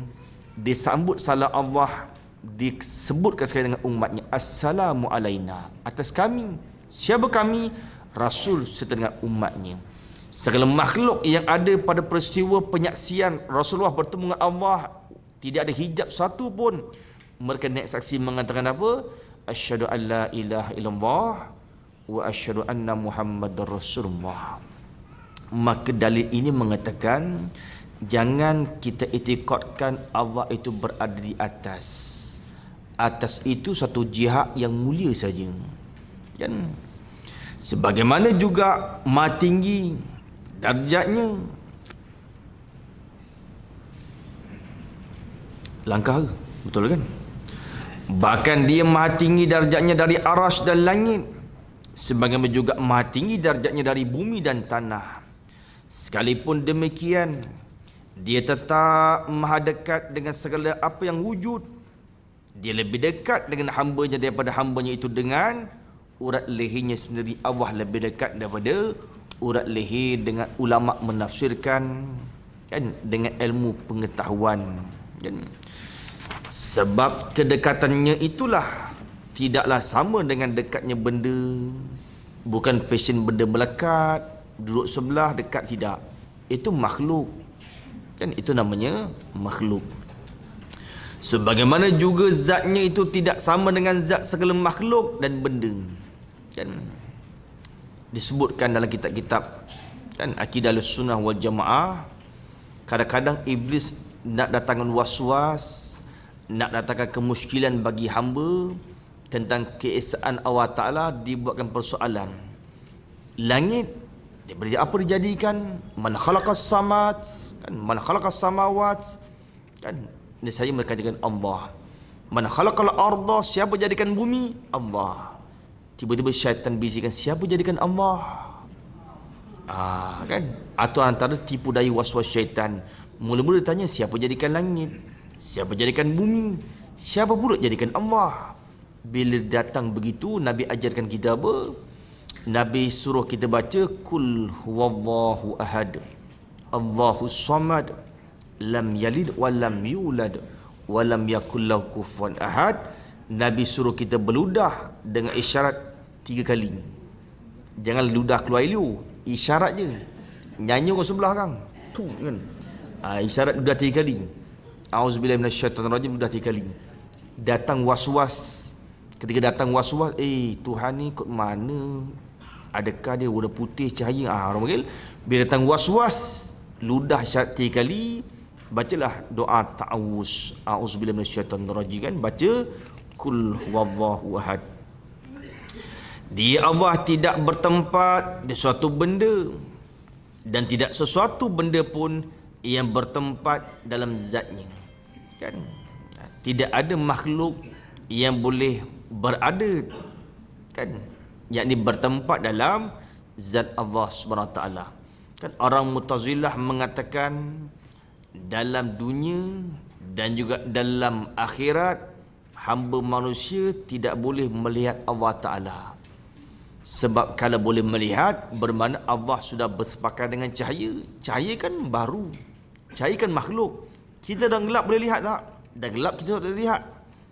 disambut salam Allah, disebutkan sekali dengan umatnya, assalamu alayna, atas kami. Siapa kami? Rasul serta dengan umatnya. Segala makhluk yang ada pada peristiwa penyaksian Rasulullah bertemu dengan Allah, tidak ada hijab satu pun. Mereka naik saksi mengatakan apa? Asyhadu an la ilaha illallah wa asyhadu anna Muhammadar Rasulullah. Maka dalil ini mengatakan jangan kita itikadkan Allah itu berada di atas. Atas itu satu jihad yang mulia saja. Dan sebagaimana juga maha tinggi darjatnya. Langkah ke? Betul kan? Bahkan dia maha tinggi darjatnya dari arasy dan langit. Sebagaimana juga maha tinggi darjatnya dari bumi dan tanah. Sekalipun demikian, dia tetap maha dekat dengan segala apa yang wujud. Dia lebih dekat dengan hambanya daripada hambanya itu dengan urat lehernya sendiri. Allah lebih dekat daripada urat leher dengan ulama menafsirkan kan, dengan ilmu pengetahuan. Dan sebab kedekatannya itulah tidaklah sama dengan dekatnya benda. Bukan passion benda melekat, duduk sebelah, dekat, tidak. Itu makhluk. Kan itu namanya makhluk. Sebagaimana juga zatnya itu tidak sama dengan zat segala makhluk dan benda. Kan disebutkan dalam kitab-kitab kan akidah Ahlussunnah wal Jamaah, kadang-kadang iblis nak datangkan was-was, nak datangkan kemusykilan bagi hamba tentang keesaan Allah Ta'ala, dibuatkan persoalan. Langit daripada apa dijadikan? Man khalaqas samawat, kan man khalaqas samawat, kan ini saya berkatakan Allah. Man khalaqal arda, siapa jadikan bumi? Allah. Tiba-tiba syaitan bisikan, siapa jadikan Allah? Kan? Atau antara tipu daya was-was syaitan. Mula-mula tanya, siapa jadikan langit? Siapa jadikan bumi? Siapa pula jadikan Allah? Bila datang begitu, Nabi ajarkan kita apa? Nabi suruh kita baca, Kul huwallahu ahad, Allahus samad, lam yalid wa lam yulad wa lam yakul lahu kufuwan ahad. Nabi suruh kita berludah dengan isyarat 3 kali. Jangan ludah keluar liu, isyarat je. Nyanyi orang sebelah kan. Tu kan. Isyarat ludah 3 kali. Auzubillahi minasyaitonirrajim, ludah 3 kali. Datang was-was. Ketika datang was-was, Tuhan ni kot mana? Adakah dia warna putih cahaya? Orang panggil. Bila datang was-was, ludah isyarat 3 kali. Bacalah doa ta'awuz, a'udzubillahi minasyaitonirrajim, kan baca kul huwallahu ahad. Dia Allah tidak bertempat di suatu benda, dan tidak sesuatu benda pun yang bertempat dalam zatnya, kan tidak ada makhluk yang boleh berada, kan yakni bertempat dalam zat Allah Subhanahu Wa Taala. Kan orang Mu'tazilah mengatakan dalam dunia dan juga dalam akhirat hamba manusia tidak boleh melihat Allah Ta'ala. Sebab kalau boleh melihat, bermakna Allah sudah bersepakat dengan cahaya. Cahaya kan baru, cahaya kan makhluk. Kita dah gelap boleh lihat tak? Dah gelap kita tak boleh lihat,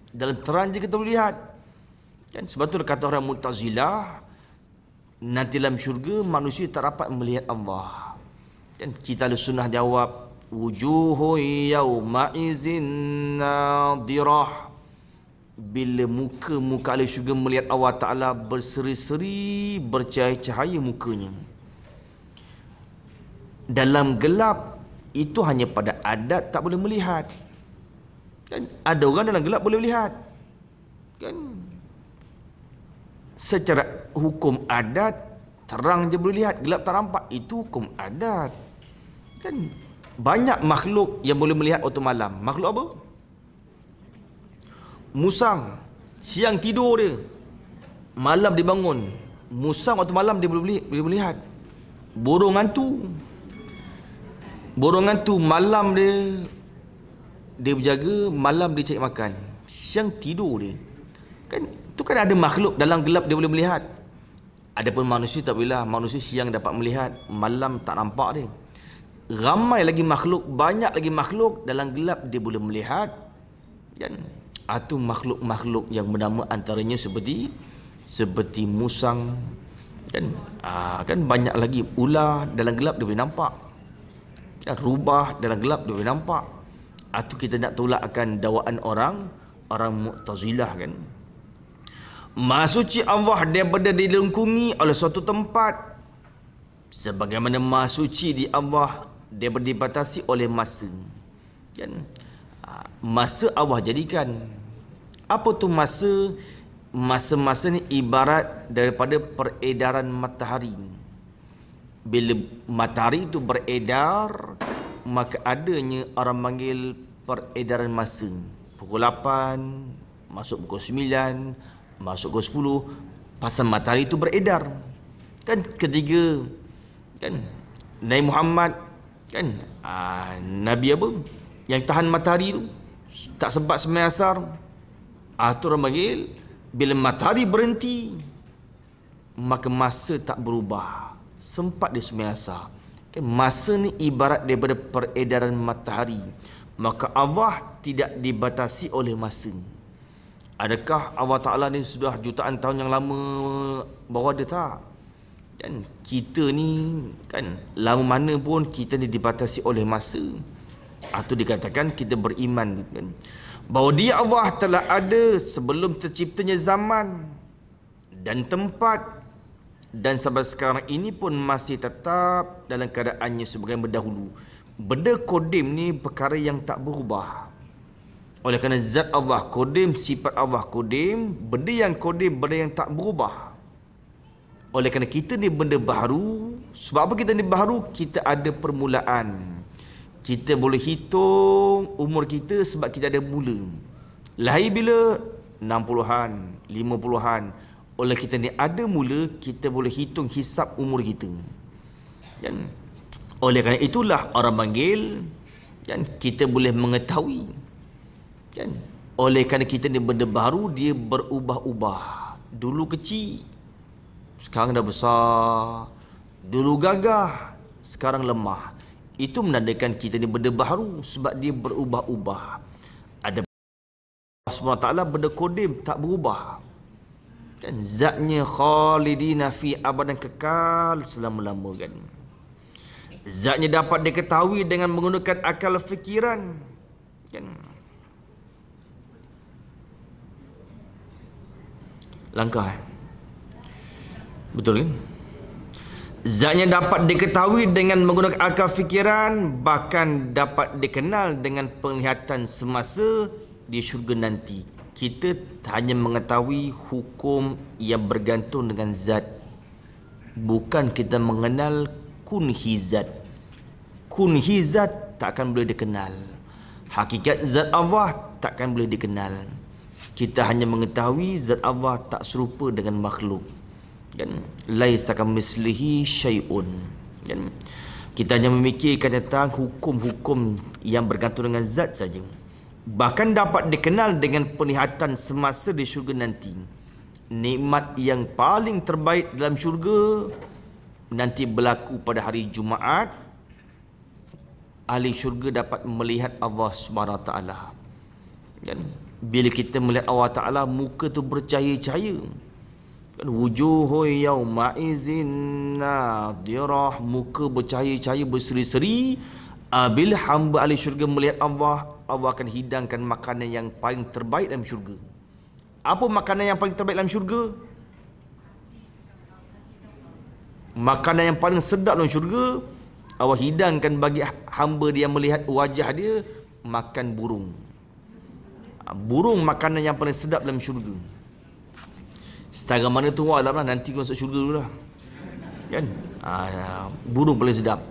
dalam terang je kita boleh lihat, kan? Sebab tu kata orang Mu'tazilah, nanti dalam syurga manusia tak dapat melihat Allah. Kan kita Ahlussunnah jawab, wujuhu yawma izin nadirah. Bila muka ahli syurga melihat Allah Ta'ala berseri-seri, bercahaya-cahaya mukanya. Dalam gelap itu hanya pada adat tak boleh melihat, kan? Ada orang dalam gelap boleh melihat, kan? Secara hukum adat terang je boleh lihat, gelap tak nampak. Itu hukum adat, kan? Banyak makhluk yang boleh melihat waktu malam. Makhluk apa? Musang. Siang tidur dia, malam dia bangun. Musang waktu malam dia boleh melihat. Burung hantu. Burung hantu malam dia berjaga, malam dia cari makan. Siang tidur dia. Kan itu kan ada makhluk dalam gelap dia boleh melihat. Adapun manusia tak boleh. Manusia siang dapat melihat, malam tak nampak dia. Ramai lagi makhluk, banyak lagi makhluk dalam gelap dia boleh melihat, kan? Itu makhluk-makhluk yang bernama antaranya seperti musang, kan? Kan banyak lagi. Ular dalam gelap dia boleh nampak, kan? Rubah dalam gelap dia boleh nampak. Itu kita nak tolak akan dakwaan orang Mu'tazilah, kan? Maha suci Allah daripada dilengkungi oleh suatu tempat, sebagaimana maha suci di Allah daripada dibatasi oleh masa, kan? Masa Allah jadikan. Apa tu masa? Masa-masa ni ibarat daripada peredaran matahari. Bila matahari itu beredar, maka adanya orang panggil peredaran masa. Pukul 8 masuk pukul 9, masuk pukul 10, pasal matahari itu beredar. Kan ketiga, kan Nabi Muhammad, kan Nabi apa yang tahan matahari tu, tak sempat sembahyang asar. Tu orang panggil bila matahari berhenti, maka masa tak berubah, sempat dia sembahyang asar. Kan masa ni ibarat daripada peredaran matahari, maka Allah tidak dibatasi oleh masa. Adakah Allah Ta'ala ni sudah jutaan tahun yang lama baru ada? Tak. Dan kita ni kan lama mana pun kita ni dibatasi oleh masa. Atau dikatakan kita beriman kan, bahawa dia Allah telah ada sebelum terciptanya zaman dan tempat, dan sampai sekarang ini pun masih tetap dalam keadaannya sebagai berdahulu. Benda kodim ni perkara yang tak berubah. Oleh kerana zat Allah kodim, sifat Allah kodim, benda yang kodim, benda yang tak berubah. Oleh kerana kita ni benda baru. Sebab apa kita ni baru? Kita ada permulaan. Kita boleh hitung umur kita sebab kita ada mula. Lahir bila? 60-an, 50-an. Oleh kita ni ada mula, kita boleh hitung hisap umur kita. Dan oleh kerana itulah orang panggil, kan, kita boleh mengetahui. Kan? Oleh kerana kita ni benda baru, dia berubah-ubah. Dulu kecil, sekarang dah besar. Dulu gagah, sekarang lemah. Itu menandakan kita ni benda baru sebab dia berubah-ubah. Ada Allah SWT benda kodim tak berubah. Kan zatnya khalidina fi abadan, kekal selama-lama kan. Zatnya dapat diketahui dengan menggunakan akal fikiran. Kan. Langkah. Betul kan? Zatnya dapat diketahui dengan menggunakan akal fikiran, bahkan dapat dikenal dengan penglihatan semasa di syurga nanti. Kita hanya mengetahui hukum yang bergantung dengan zat. Bukan kita mengenal kunhi zat. Kunhi zat takkan boleh dikenal. Hakikat zat Allah takkan boleh dikenal. Kita hanya mengetahui zat Allah tak serupa dengan makhluk. Kan, laisa kamitslihi syai'un. Kan, kita hanya memikirkan tentang hukum-hukum yang bergantung dengan zat saja. Bahkan dapat dikenal dengan penglihatan semasa di syurga nanti. Nikmat yang paling terbaik dalam syurga nanti berlaku pada hari Jumaat. Ahli syurga dapat melihat Allah SWT. Kan, bila kita melihat Allah Ta'ala, muka tu bercahaya-cahaya. Wujuhu yawma izin nadirah, muka bercahaya-cahaya, berseri-seri. Bila hamba ahli syurga melihat Allah, Allah akan hidangkan makanan yang paling terbaik dalam syurga. Apa makanan yang paling terbaik dalam syurga? Makanan yang paling sedap dalam syurga, Allah hidangkan bagi hamba dia melihat wajah dia, makan burung. Burung makanan yang paling sedap dalam syurga. Setara mana tu Allah lah, nanti kita masuk syurga dulu lah. Kan? Burung paling sedap.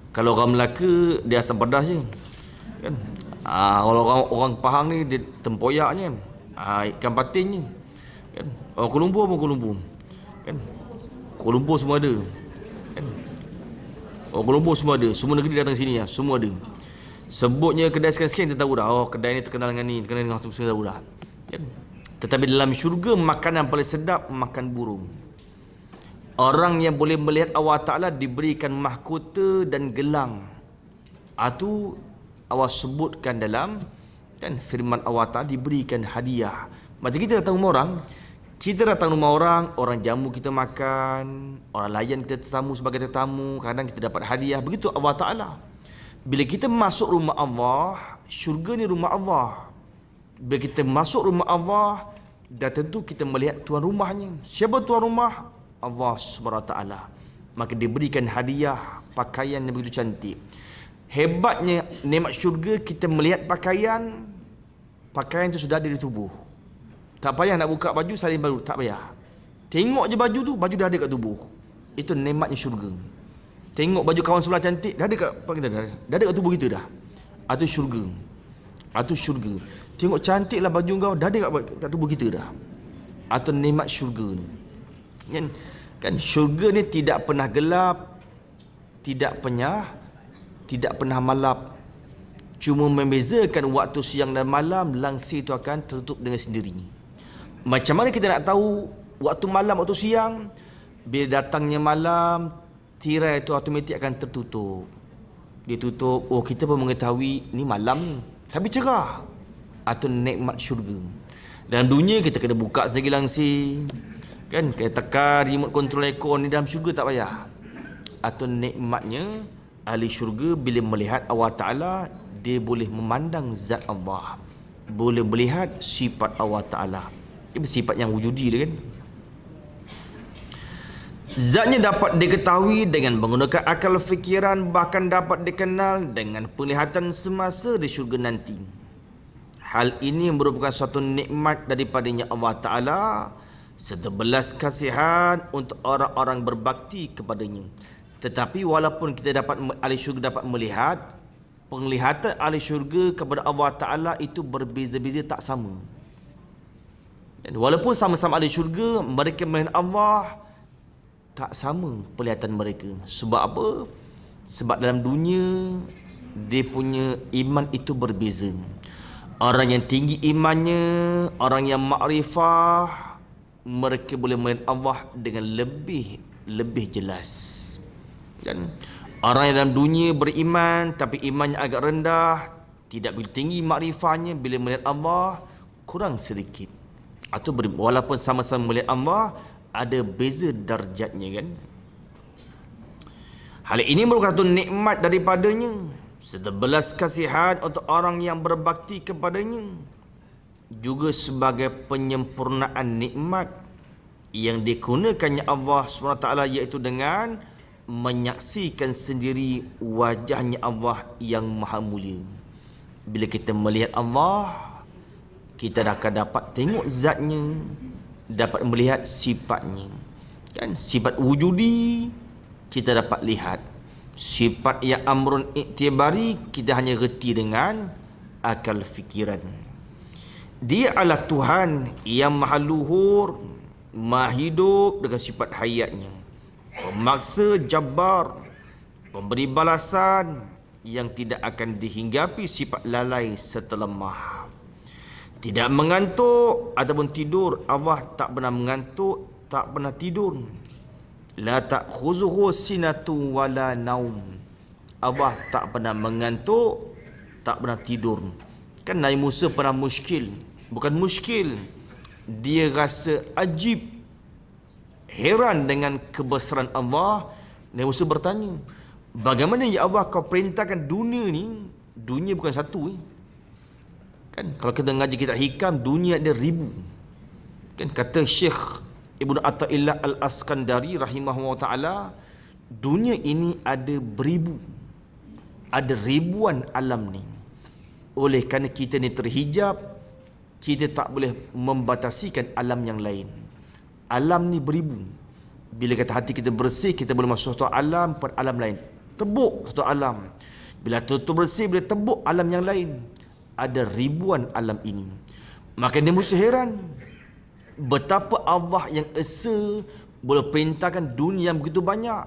Kalau orang Melaka, dia asam pedas je. Kan? Kalau orang Pahang ni, dia tempoyaknya. Ikan patinnya. Kan? Orang Kuala Lumpur pun Kuala Lumpur. Kan? Kuala Lumpur semua ada. Kan? Orang Kuala Lumpur semua ada. Semua negeri datang sini lah. Semua ada. Sebutnya kedai sekian-sekian, kita tahu dah. Oh, kedai ni terkenal dengan ni, terkenal dengan tu, kita tahu dah. Kan? Tetapi dalam syurga, makanan paling sedap makan burung. Orang yang boleh melihat Allah Ta'ala diberikan mahkota dan gelang. Itu Allah sebutkan dalam kan firman Allah Ta'ala, diberikan hadiah. Macam kita datang rumah orang, kita datang rumah orang, orang jamu kita makan, orang layan kita tetamu sebagai tetamu, kadang kita dapat hadiah. Begitu Allah Ta'ala. Bila kita masuk rumah Allah, syurga ni rumah Allah. Bila kita masuk rumah Allah, dah tentu kita melihat tuan rumahnya. Siapa tuan rumah? Allah SWT. Maka diberikan hadiah pakaian yang begitu cantik. Hebatnya nikmat syurga, kita melihat pakaian. Pakaian itu sudah ada di tubuh. Tak payah nak buka baju salin baru, tak payah. Tengok je baju tu, baju dah ada kat tubuh. Itu nikmatnya syurga. Tengok baju kawan sebelah cantik, dah ada kat kita dah. Dah ada kat tubuh kita dah. Itu syurga. Itu syurga. Tengok cantiklah baju kau, dah ada kat tubuh kita dah. Atau nikmat syurga ni. Kan syurga ni tidak pernah gelap, tidak pernah malap. Cuma membezakan waktu siang dan malam, langsir itu akan tertutup dengan sendiri. Macam mana kita nak tahu waktu malam, waktu siang? Bila datangnya malam, tirai itu automatik akan tertutup. Dia tutup, oh kita pun mengetahui ni malam ni. Tapi cerah. Atau nikmat syurga. Dalam dunia kita kena buka segi langsir. Kan kita tekan remote control aircon ni dalam syurga tak payah. Atau nikmatnya ahli syurga bila melihat Allah Ta'ala, dia boleh memandang zat Allah, boleh melihat sifat Allah Ta'ala. Itu sifat yang wujudi dia kan. Zatnya dapat diketahui dengan menggunakan akal fikiran, bahkan dapat dikenal dengan penglihatan semasa di syurga nanti. Hal ini merupakan suatu nikmat daripadanya Allah Ta'ala, serta belas kasihan untuk orang-orang berbakti kepadanya. Tetapi walaupun kita dapat, ahli syurga dapat melihat, penglihatan ahli syurga kepada Allah Ta'ala itu berbeza-beza, tak sama. Dan walaupun sama-sama ahli syurga, mereka melihat Allah tak sama penglihatan mereka. Sebab apa? Sebab dalam dunia dia punya iman itu berbeza. Orang yang tinggi imannya, orang yang makrifah, mereka boleh melihat Allah dengan lebih jelas. Kan? Orang yang dalam dunia beriman tapi imannya agak rendah, tidak begitu tinggi makrifahnya, bila melihat Allah kurang sedikit. Atau walaupun sama-sama melihat Allah, ada beza darjatnya kan. Hal ini merupakan nikmat daripadanya, serta belas kasihan untuk orang yang berbakti kepadanya, juga sebagai penyempurnaan nikmat yang digunakannya Allah SWT, iaitu dengan menyaksikan sendiri wajahnya Allah yang maha mulia. Bila kita melihat Allah, kita akan dapat tengok zatnya, dapat melihat sifatnya kan. Sifat wujudi kita dapat lihat, sifat yang amrun iktibari kita hanya reti dengan akal fikiran. Dia adalah Tuhan yang maha luhur, maha hidup dengan sifat hayatnya, pemaksa jabbar, pemberi balasan yang tidak akan dihinggapi sifat lalai serta lemah. Tidak mengantuk ataupun tidur. Allah tak pernah mengantuk, tak pernah tidur. La ta'khuzuhu sinatu wala naum. Allah tak pernah mengantuk, tak pernah tidur. Kan Nabi Musa pernah muskil. Bukan muskil, dia rasa ajib, heran dengan kebesaran Allah. Nabi Musa bertanya, bagaimana ya Allah kau perintahkan dunia ni? Dunia bukan satu kan. Kalau kita ngaji kitab hikam, dunia ada ribu kan. Kata Syekh Ibnu Athaillah Al-Askandari rahimahullah ta'ala, dunia ini ada beribu, ada ribuan alam ni. Oleh kerana kita ni terhijab, kita tak boleh membatasikan alam yang lain. Alam ni beribu. Bila kata hati kita bersih, kita boleh masuk satu alam pada alam lain, tebuk satu alam. Bila tutup bersih, boleh tebuk alam yang lain. Ada ribuan alam ini. Maka dia mesti heran betapa Allah yang esa boleh perintahkan dunia yang begitu banyak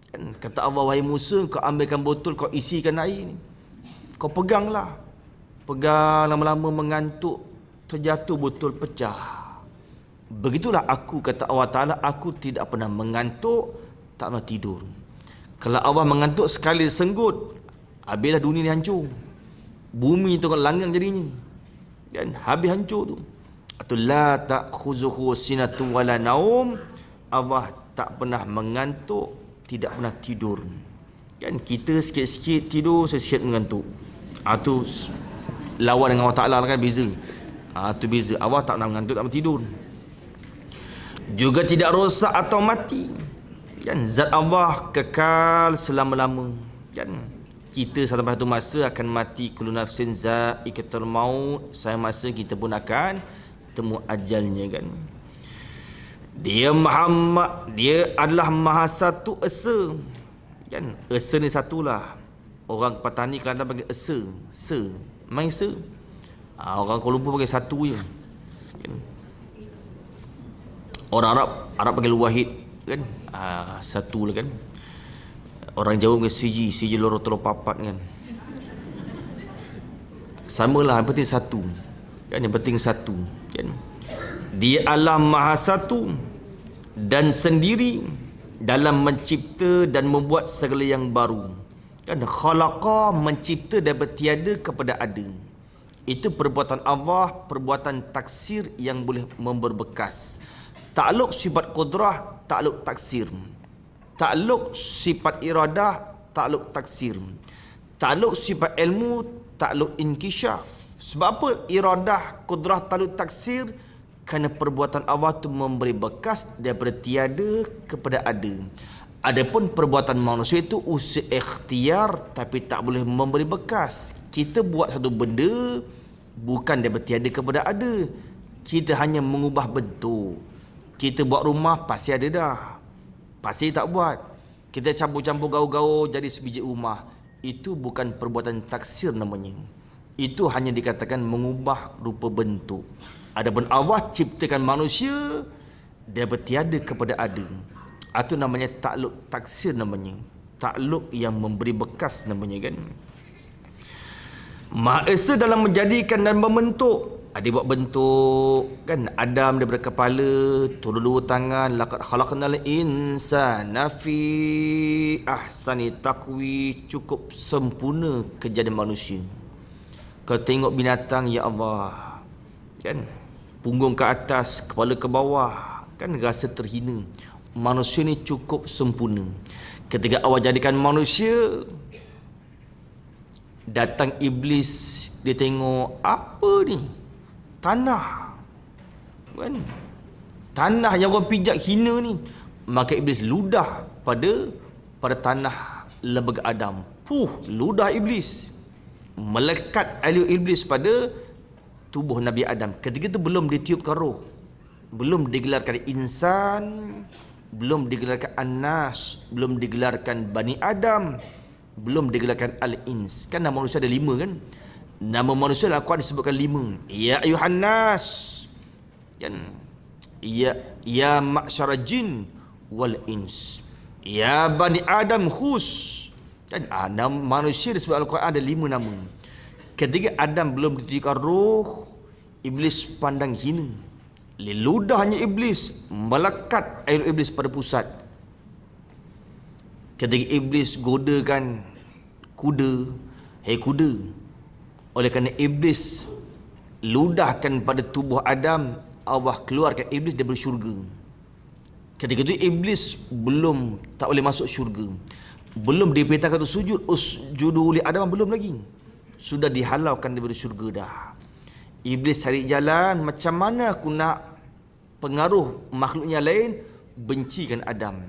kan. Kata Allah, wahai Musa, kau ambilkan botol, kau isikan air ni, kau peganglah. Pegang lama-lama mengantuk, terjatuh botol pecah. Begitulah aku, kata Allah Ta'ala, aku tidak pernah mengantuk, tak pernah tidur. Kalau Allah mengantuk sekali senggut, habislah dunia ni hancur. Bumi tu kan langgang jadinya kan, habis hancur tu. Atau la ta'khuzuhu sinatu wala naum. Allah tak pernah mengantuk, tidak pernah tidur kan. Kita sikit-sikit tidur, sikit-sikit mengantuk. Tu lawan dengan Allah Ta'ala kan, beza. Tu beza. Allah tak pernah mengantuk, tak pernah tidur. Juga tidak rosak atau mati kan. Zat Allah kekal selama-lama kan. Kita satu masa akan mati. Kullu nafsin za'iqatul maut. Saya masa kita pun akan temu ajalnya kan. Dia dia adalah maha satu esa kan. Esa ni satulah. Orang petani Kelantan panggil esa, main esa. Orang Kuala Lumpur panggil satu je kan. Orang Arab panggil wahid kan. Satu lah kan. Orang Jawa panggil siji loro telu papat kan. Samalah, yang penting satu kan. Yang penting satu kan. Dia adalah maha satu dan sendiri dalam mencipta dan membuat segala yang baru kan. Khalaqa, mencipta daripada tiada kepada ada. Itu perbuatan Allah, perbuatan taksir yang boleh memberbekas. Takluk sifat qudrah, takluk taksir. Takluk sifat iradah, takluk taksir. Takluk sifat ilmu, takluk inkisyaf. Sebab apa iradah, qudrah, takluk taksir? Kerana perbuatan Allah itu memberi bekas daripada tiada kepada ada. Adapun perbuatan manusia itu usaha ikhtiar tapi tak boleh memberi bekas. Kita buat satu benda bukan daripada tiada kepada ada. Kita hanya mengubah bentuk. Kita buat rumah pasti ada dah. Pasti tak buat. Kita campur-campur gaul-gaul jadi sebiji rumah. Itu bukan perbuatan taksir namanya. Itu hanya dikatakan mengubah rupa bentuk. Adapun Allah ciptakan manusia daripada tiada kepada ada. Itu namanya takluk taksir namanya. Takluk yang memberi bekas namanya kan. Maha Esa dalam menjadikan dan membentuk. Dia buat bentuk kan, Adam daripada kepala, turun dua tangan, laqad khalaqnal insana fi ahsani taqwi, cukup sempurna kejadian manusia. Kalau tengok binatang, ya Allah, kan, punggung ke atas, kepala ke bawah, kan rasa terhina. Manusia ni cukup sempurna. Ketika Allah jadikan manusia, datang iblis, dia tengok apa ni? Tanah, kan? Tanah yang orang pijak hina ni. Maka iblis ludah pada tanah lembaga Adam. Ludah iblis, melekat alur iblis pada tubuh Nabi Adam. Ketika itu belum ditiupkan roh, belum digelarkan insan, belum digelarkan An-Nas, belum digelarkan Bani Adam, belum digelarkan Al-Ins. Kan nama manusia ada 5 kan? Nama manusia dalam Al-Quran disebutkan 5. Ya ayuhan nas, kan? Ya ma'syara jin wal ins, ya Bani Adam khus, kan? Nama manusia disebut Al-Quran ada 5 nama. Ketika Adam belum ditiupkan roh, iblis pandang hina. Ludahnya iblis, melekat air iblis pada pusat. Ketika iblis godakan kuda, hei kuda, oleh kerana iblis ludahkan pada tubuh Adam, Allah keluarkan iblis daripada syurga. Ketika itu iblis belum tak boleh masuk syurga, belum diperintahkan untuk sujud, usjudu li Adam, belum lagi, sudah dihalaukan daripada syurga dah. Iblis cari jalan, macam mana aku nak pengaruh makhluknya lain bencikan Adam.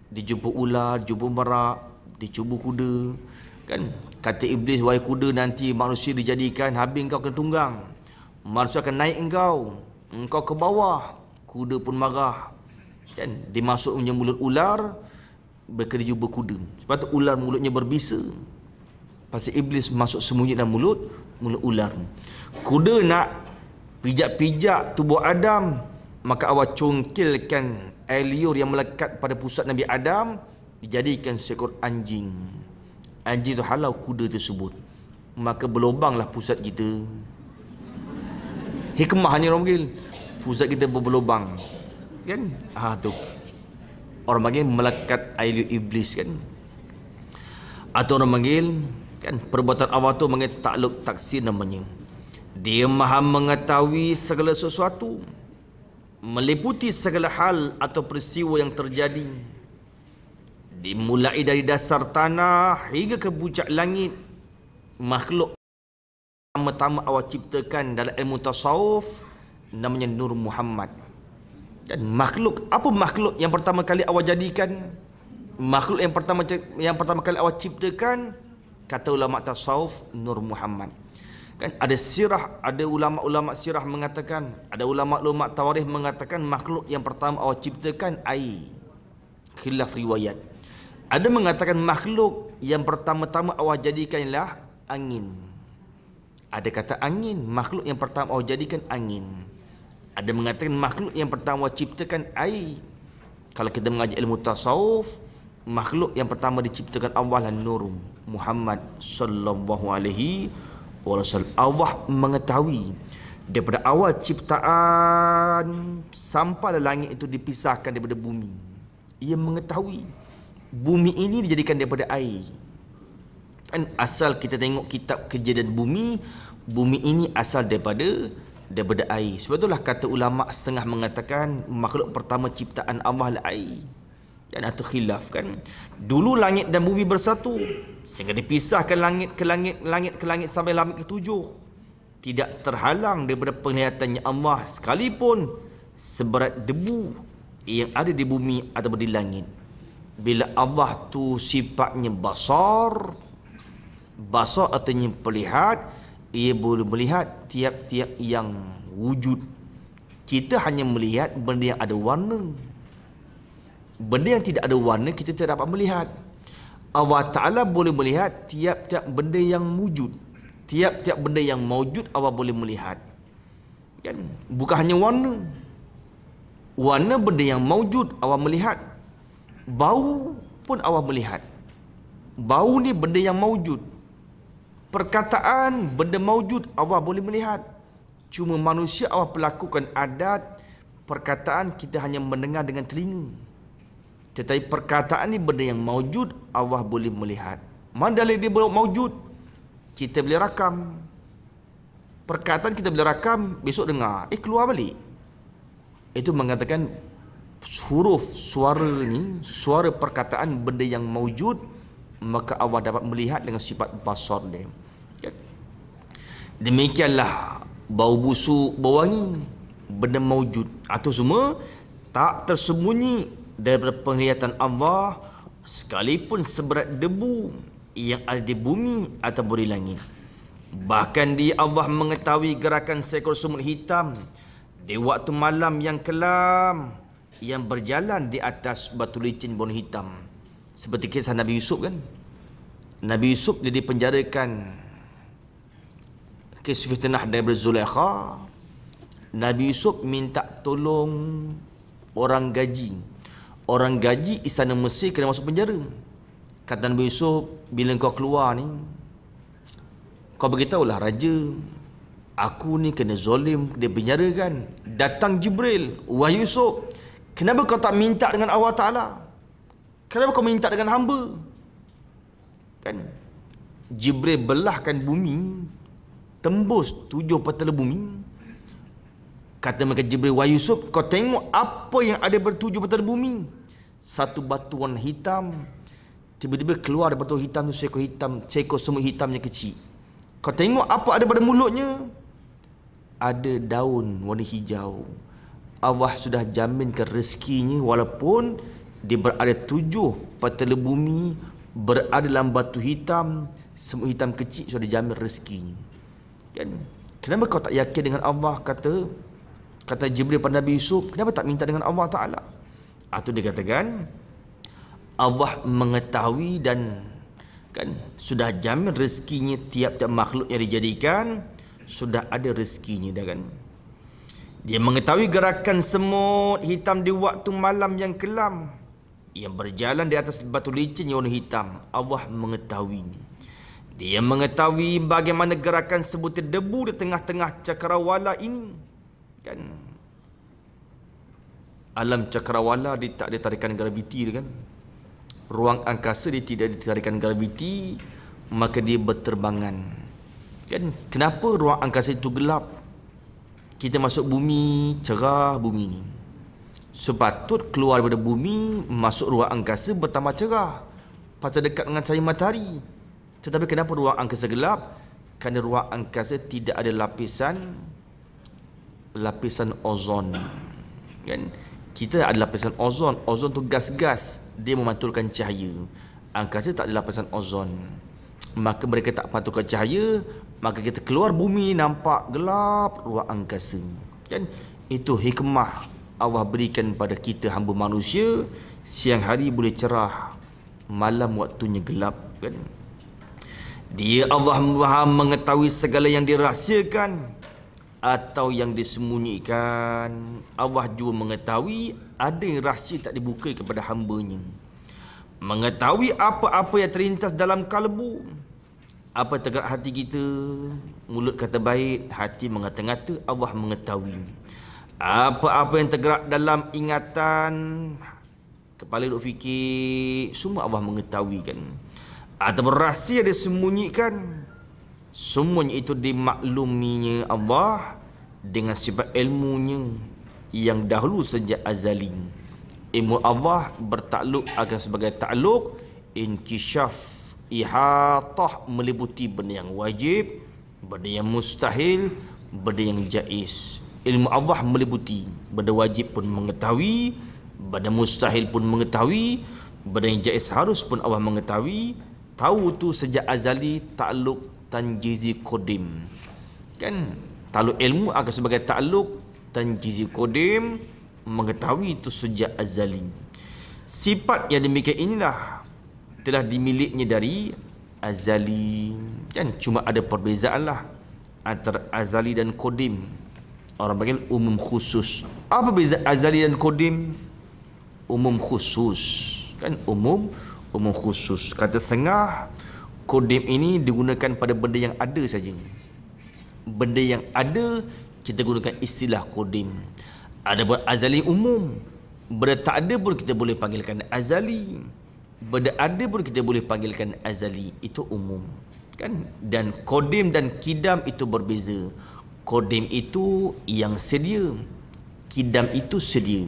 Dijumpa ular, dijumpa merak, dicuba kuda, kan? Kata iblis, wahai kuda, nanti manusia dijadikan, habis engkau akan tunggang. Manusia akan naik engkau ke bawah. Kuda pun marah, kan? Dimasuk punya mulut ular, mereka dijumpa kuda. Sebab tu ular mulutnya berbisa. Pasal iblis masuk sembunyi dalam mulut ular. Kuda nak pijak-pijak tubuh Adam, maka Allah congkilkan air liur yang melekat pada pusat Nabi Adam, dijadikan seekor anjing. Anjing itu halau kuda tersebut, maka berlubanglah pusat kita. Hikmahnya orang panggil, pusat kita berlubang, kan? Tu orang panggil melekat air liur iblis, kan? Atau orang panggil, kan, perbuatan Allah tu panggil takluk taksir namanya. Dia maha mengetahui segala sesuatu, meliputi segala hal atau peristiwa yang terjadi, dimulai dari dasar tanah hingga ke puncak langit. Makhluk pertama-tama Allah ciptakan dalam ilmu tasawuf namanya Nur Muhammad. Dan makhluk, apa makhluk yang pertama kali Allah jadikan? Makhluk yang pertama kali Allah ciptakan, kata ulama tasawuf, Nur Muhammad. Kan ada sirah, ada ulama-ulama sirah mengatakan, ada ulama-ulama tawarikh mengatakan makhluk yang pertama Allah ciptakan air. Khilaf riwayat. Ada mengatakan makhluk yang pertama-tama Allah jadikan ialah angin. Ada kata angin, makhluk yang pertama Allah jadikan angin. Ada mengatakan makhluk yang pertama Allah ciptakan air. Kalau kita mengajar ilmu tasawuf, makhluk yang pertama diciptakan Allah adalah Nur Muhammad sallallahu alaihi wasallam. Allah mengetahui daripada awal ciptaan sampai langit itu dipisahkan daripada bumi. Ia mengetahui bumi ini dijadikan daripada air. Kan asal kita tengok kitab Kejadian Bumi, bumi ini asal daripada daripada air. Sebab itulah kata ulama setengah mengatakan makhluk pertama ciptaan Allah lah air. Dan atau khilaf kan. Dulu langit dan bumi bersatu sehingga dipisahkan langit ke langit, langit ke langit sampai langit ke-7. Tidak terhalang daripada penglihatannya Allah sekalipun seberat debu yang ada di bumi atau di langit. Bila Allah tu sifatnya basar, basar artinya melihat, ia boleh melihat tiap-tiap yang wujud. Kita hanya melihat benda yang ada warna. Benda yang tidak ada warna kita tidak dapat melihat. Allah Ta'ala boleh melihat tiap-tiap benda yang wujud. Tiap-tiap benda yang mawjud Allah boleh melihat. Kan? Bukan hanya warna. Warna benda yang mawjud Allah melihat. Bau pun Allah melihat. Bau ni benda yang mawjud. Perkataan benda mawjud Allah boleh melihat. Cuma manusia Allah pelakukan adat perkataan kita hanya mendengar dengan telinga. Tetapi perkataan ni benda yang mawjud Allah boleh melihat. Mana dalil dia mawjud? Kita boleh rakam. Perkataan kita boleh rakam, besok dengar, keluar balik. Itu mengatakan huruf suara ni, suara perkataan benda yang mawjud, maka Allah dapat melihat dengan sifat basar dia. Demikianlah bau busuk, bau wangi, benda mawjud. Atau semua tak tersembunyi daripada penglihatan Allah sekalipun seberat debu yang ada di bumi atau di langit. Bahkan dia Allah mengetahui gerakan seekor semut hitam di waktu malam yang kelam yang berjalan di atas batu licin berwarna hitam. Seperti kisah Nabi Yusuf kan. Nabi Yusuf dia dipenjarakan kes fitnah daripada Zulaikha. Nabi Yusuf minta tolong orang gaji. Orang gaji istana Mesir kena masuk penjara. Kata Nabi Yusuf, bila kau keluar ni, kau beritahulah raja, aku ni kena zalim, dia penjara kan. Datang Jibril, wahai Yusuf, kenapa kau tak minta dengan Allah Ta'ala? Kenapa kau minta dengan hamba? Kan? Jibril belahkan bumi, tembus 7 petala bumi. Kata mereka Jibril, wahai Yusuf, kau tengok apa yang ada pada 7 petala bumi. Satu batu warna hitam, tiba-tiba keluar dari batu hitam tu seekor semut hitam yang kecil. Kau tengok apa ada pada mulutnya. Ada daun warna hijau. Allah sudah jaminkan rezekinya walaupun dia berada 7 petala bumi, berada dalam batu hitam, semut hitam kecil sudah dijamin rezekinya. Kan? Kenapa kau tak yakin dengan Allah? Kata Jibril pada Nabi Yusuf, kenapa tak minta dengan Allah Ta'ala? Itu dikatakan Allah mengetahui dan kan sudah jamin rezekinya tiap-tiap makhluk yang dijadikan, sudah ada rezekinya dah kan. Dia mengetahui gerakan semut hitam di waktu malam yang kelam yang berjalan di atas batu licin yang warna hitam. Allah mengetahui. Dia mengetahui bagaimana gerakan sebutir debu di tengah-tengah cakrawala ini. Kan? Alam cakrawala dia tak ada tarikan graviti kan. Ruang angkasa dia tidak ada tarikan graviti, maka dia berterbangan. Kan? Kenapa ruang angkasa itu gelap? Kita masuk bumi, cerah bumi ni. Sepatut keluar daripada bumi, masuk ruang angkasa bertambah cerah. Pasal dekat dengan cahaya matahari. Tetapi kenapa ruang angkasa gelap? Kerana ruang angkasa tidak ada lapisan ozon. Kan? Kita ada lapisan ozon. Ozon tu gas-gas, dia memantulkan cahaya. Angkasa tak ada lapisan ozon. Maka mereka tak pantulkan cahaya, maka kita keluar bumi nampak gelap ruang angkasa. Kan? Itu hikmah Allah berikan pada kita hamba manusia. Siang hari boleh cerah, malam waktunya gelap. Kan? Dia Allah Maha mengetahui segala yang dirahsiakan atau yang disembunyikan. Allah juga mengetahui ada yang rahsia tak dibuka kepada hamba-Nya. Mengetahui apa-apa yang terlintas dalam kalbu. Apa tergerak hati kita, mulut kata baik, hati mengata-ngata, Allah mengetahui. Apa-apa yang tergerak dalam ingatan, kepala duk fikir, semua Allah mengetahui kan. Atau rahsia disembunyikan, semuanya itu dimakluminya Allah dengan sifat ilmunya yang dahulu sejak azali. Ilmu Allah bertakluk akan sebagai takluk inkishaf, ihatah, meliputi benda yang wajib, benda yang mustahil, benda yang jaiz. Ilmu Allah meliputi benda wajib pun mengetahui, benda mustahil pun mengetahui, benda yang jaiz harus pun Allah mengetahui. Tahu tu sejak azali, takluk tanjizi kodim. Kan takluk ilmu akan sebagai takluk tanjizi kodim, mengetahui itu sejak azali. Sifat yang demikian inilah telah dimilikinya dari azali. Kan cuma ada perbezaan lah antara azali dan kodim. Orang panggil umum khusus. Apa beza azali dan kodim? Umum khusus. Kan umum khusus. Kata setengah, kodim ini digunakan pada benda yang ada saja. Benda yang ada kita gunakan istilah kodim. Ada pun azali umum. Benda tak ada pun kita boleh panggilkan azali. Benda ada pun kita boleh panggilkan azali. Itu umum. Kan? Dan kodim dan kidam itu berbeza. Kodim itu yang sedia. Kidam itu sedia.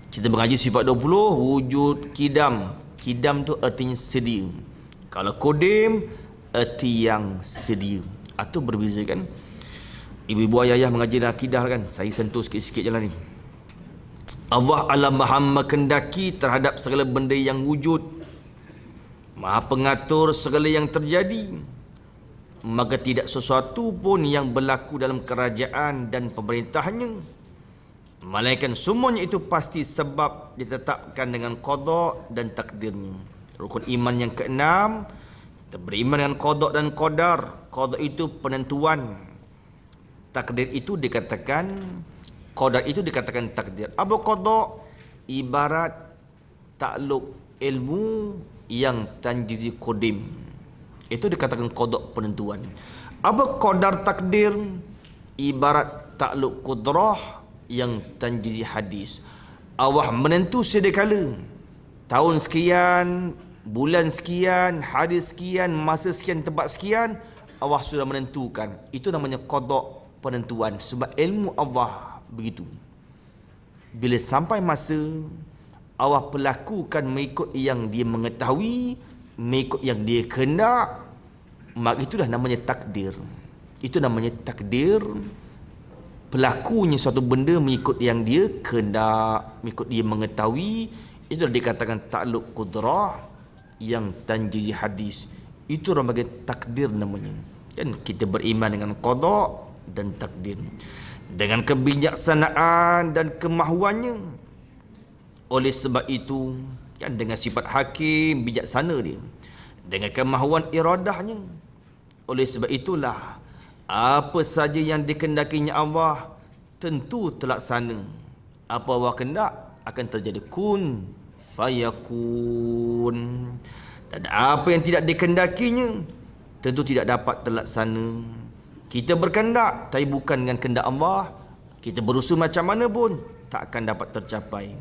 Kita mengaji sifat 20, wujud kidam. Kidam tu artinya sedia. Kalau kodim, arti yang sedia. Itu berbeza kan? Ibu-ibu ayah mengaji akidah kan? Saya sentuh sikit-sikit jalan ni. Allah alam maha menghendaki terhadap segala benda yang wujud, maha pengatur segala yang terjadi. Maka tidak sesuatu pun yang berlaku dalam kerajaan dan pemerintahnya, melainkan semuanya itu pasti sebab ditetapkan dengan qada dan takdirnya. Rukun iman yang keenam, kita beriman dengan qada dan qadar. Qada itu penentuan, takdir itu dikatakan, qadar itu dikatakan takdir. Apa qada? Ibarat takluk ilmu yang tanjizi kodim. Itu dikatakan qada, penentuan. Apa qadar takdir? Ibarat takluk qudrah yang tanjizi hadis. Allah menentu sedia kala. Tahun sekian, bulan sekian, hari sekian, masa sekian, tempat sekian, Allah sudah menentukan. Itu namanya qada, penentuan. Sebab ilmu Allah begitu. Bila sampai masa Allah pelakukan mengikut yang dia mengetahui, mengikut yang dia kehendak, maka itulah namanya takdir. Itu namanya takdir. Pelakunya suatu benda mengikut yang dia kehendak, mengikut dia mengetahui, itulah dikatakan takluk qudrah yang tanjizi hadis. Itu orang bagi takdir namanya. Kan kita beriman dengan qada dan takdir. Dengan kebijaksanaan dan kemahuannya. Oleh sebab itu, kan dengan sifat hakim, bijaksana dia, dengan kemahuan iradahnya. Oleh sebab itulah, apa saja yang dikehendakinya Allah tentu terlaksana. Apa Allah kehendak akan terjadi, kun fayakun. Dan apa yang tidak dikehendakinya tentu tidak dapat terlaksana. Kita berkehendak tapi bukan dengan kehendak Allah, kita berusaha macam mana pun tak akan dapat tercapai.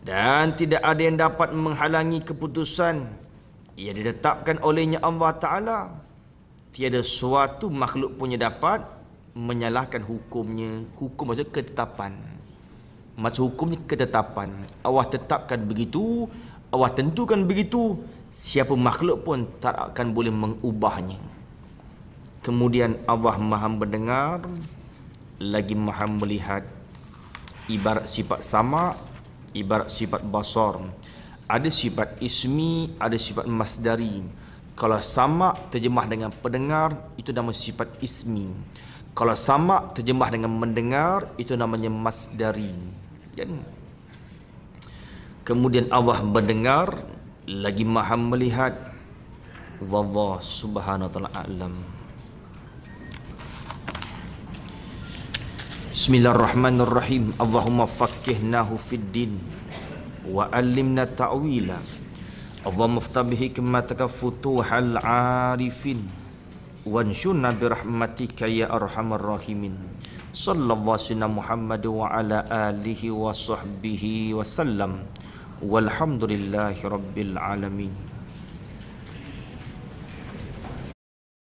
Dan tidak ada yang dapat menghalangi keputusan yang ditetapkan olehnya Allah Ta'ala. Tiada suatu makhluk punya dapat menyalahkan hukumnya. Hukum maksudnya ketetapan. Maksud hukumnya ketetapan. Allah tetapkan begitu, Allah tentukan begitu. Siapa makhluk pun tak akan boleh mengubahnya. Kemudian Allah maha mendengar, lagi maha melihat. Ibarat sifat sama, ibarat sifat basar. Ada sifat ismi, ada sifat masdari. Kalau sama terjemah dengan pendengar, itu nama sifat ismi. Kalau sama terjemah dengan mendengar, itu namanya masdari. Kan? Kemudian Allah mendengar, lagi maha melihat. Wallahu subhanahu wa ta'ala a'lam. Bismillahirrahmanirrahim. Allahumma faqqihnahu fid din wa 'allimna ta'wila. Allahumma iftah bi hikmataka futuhal 'arifin wanshurna bi rahmatika ya arhamar rahimin. Sallallahu alaihi Muhammad wa ala alihi wa sahbihi wa sallam. Walhamdulillahi rabbil alamin.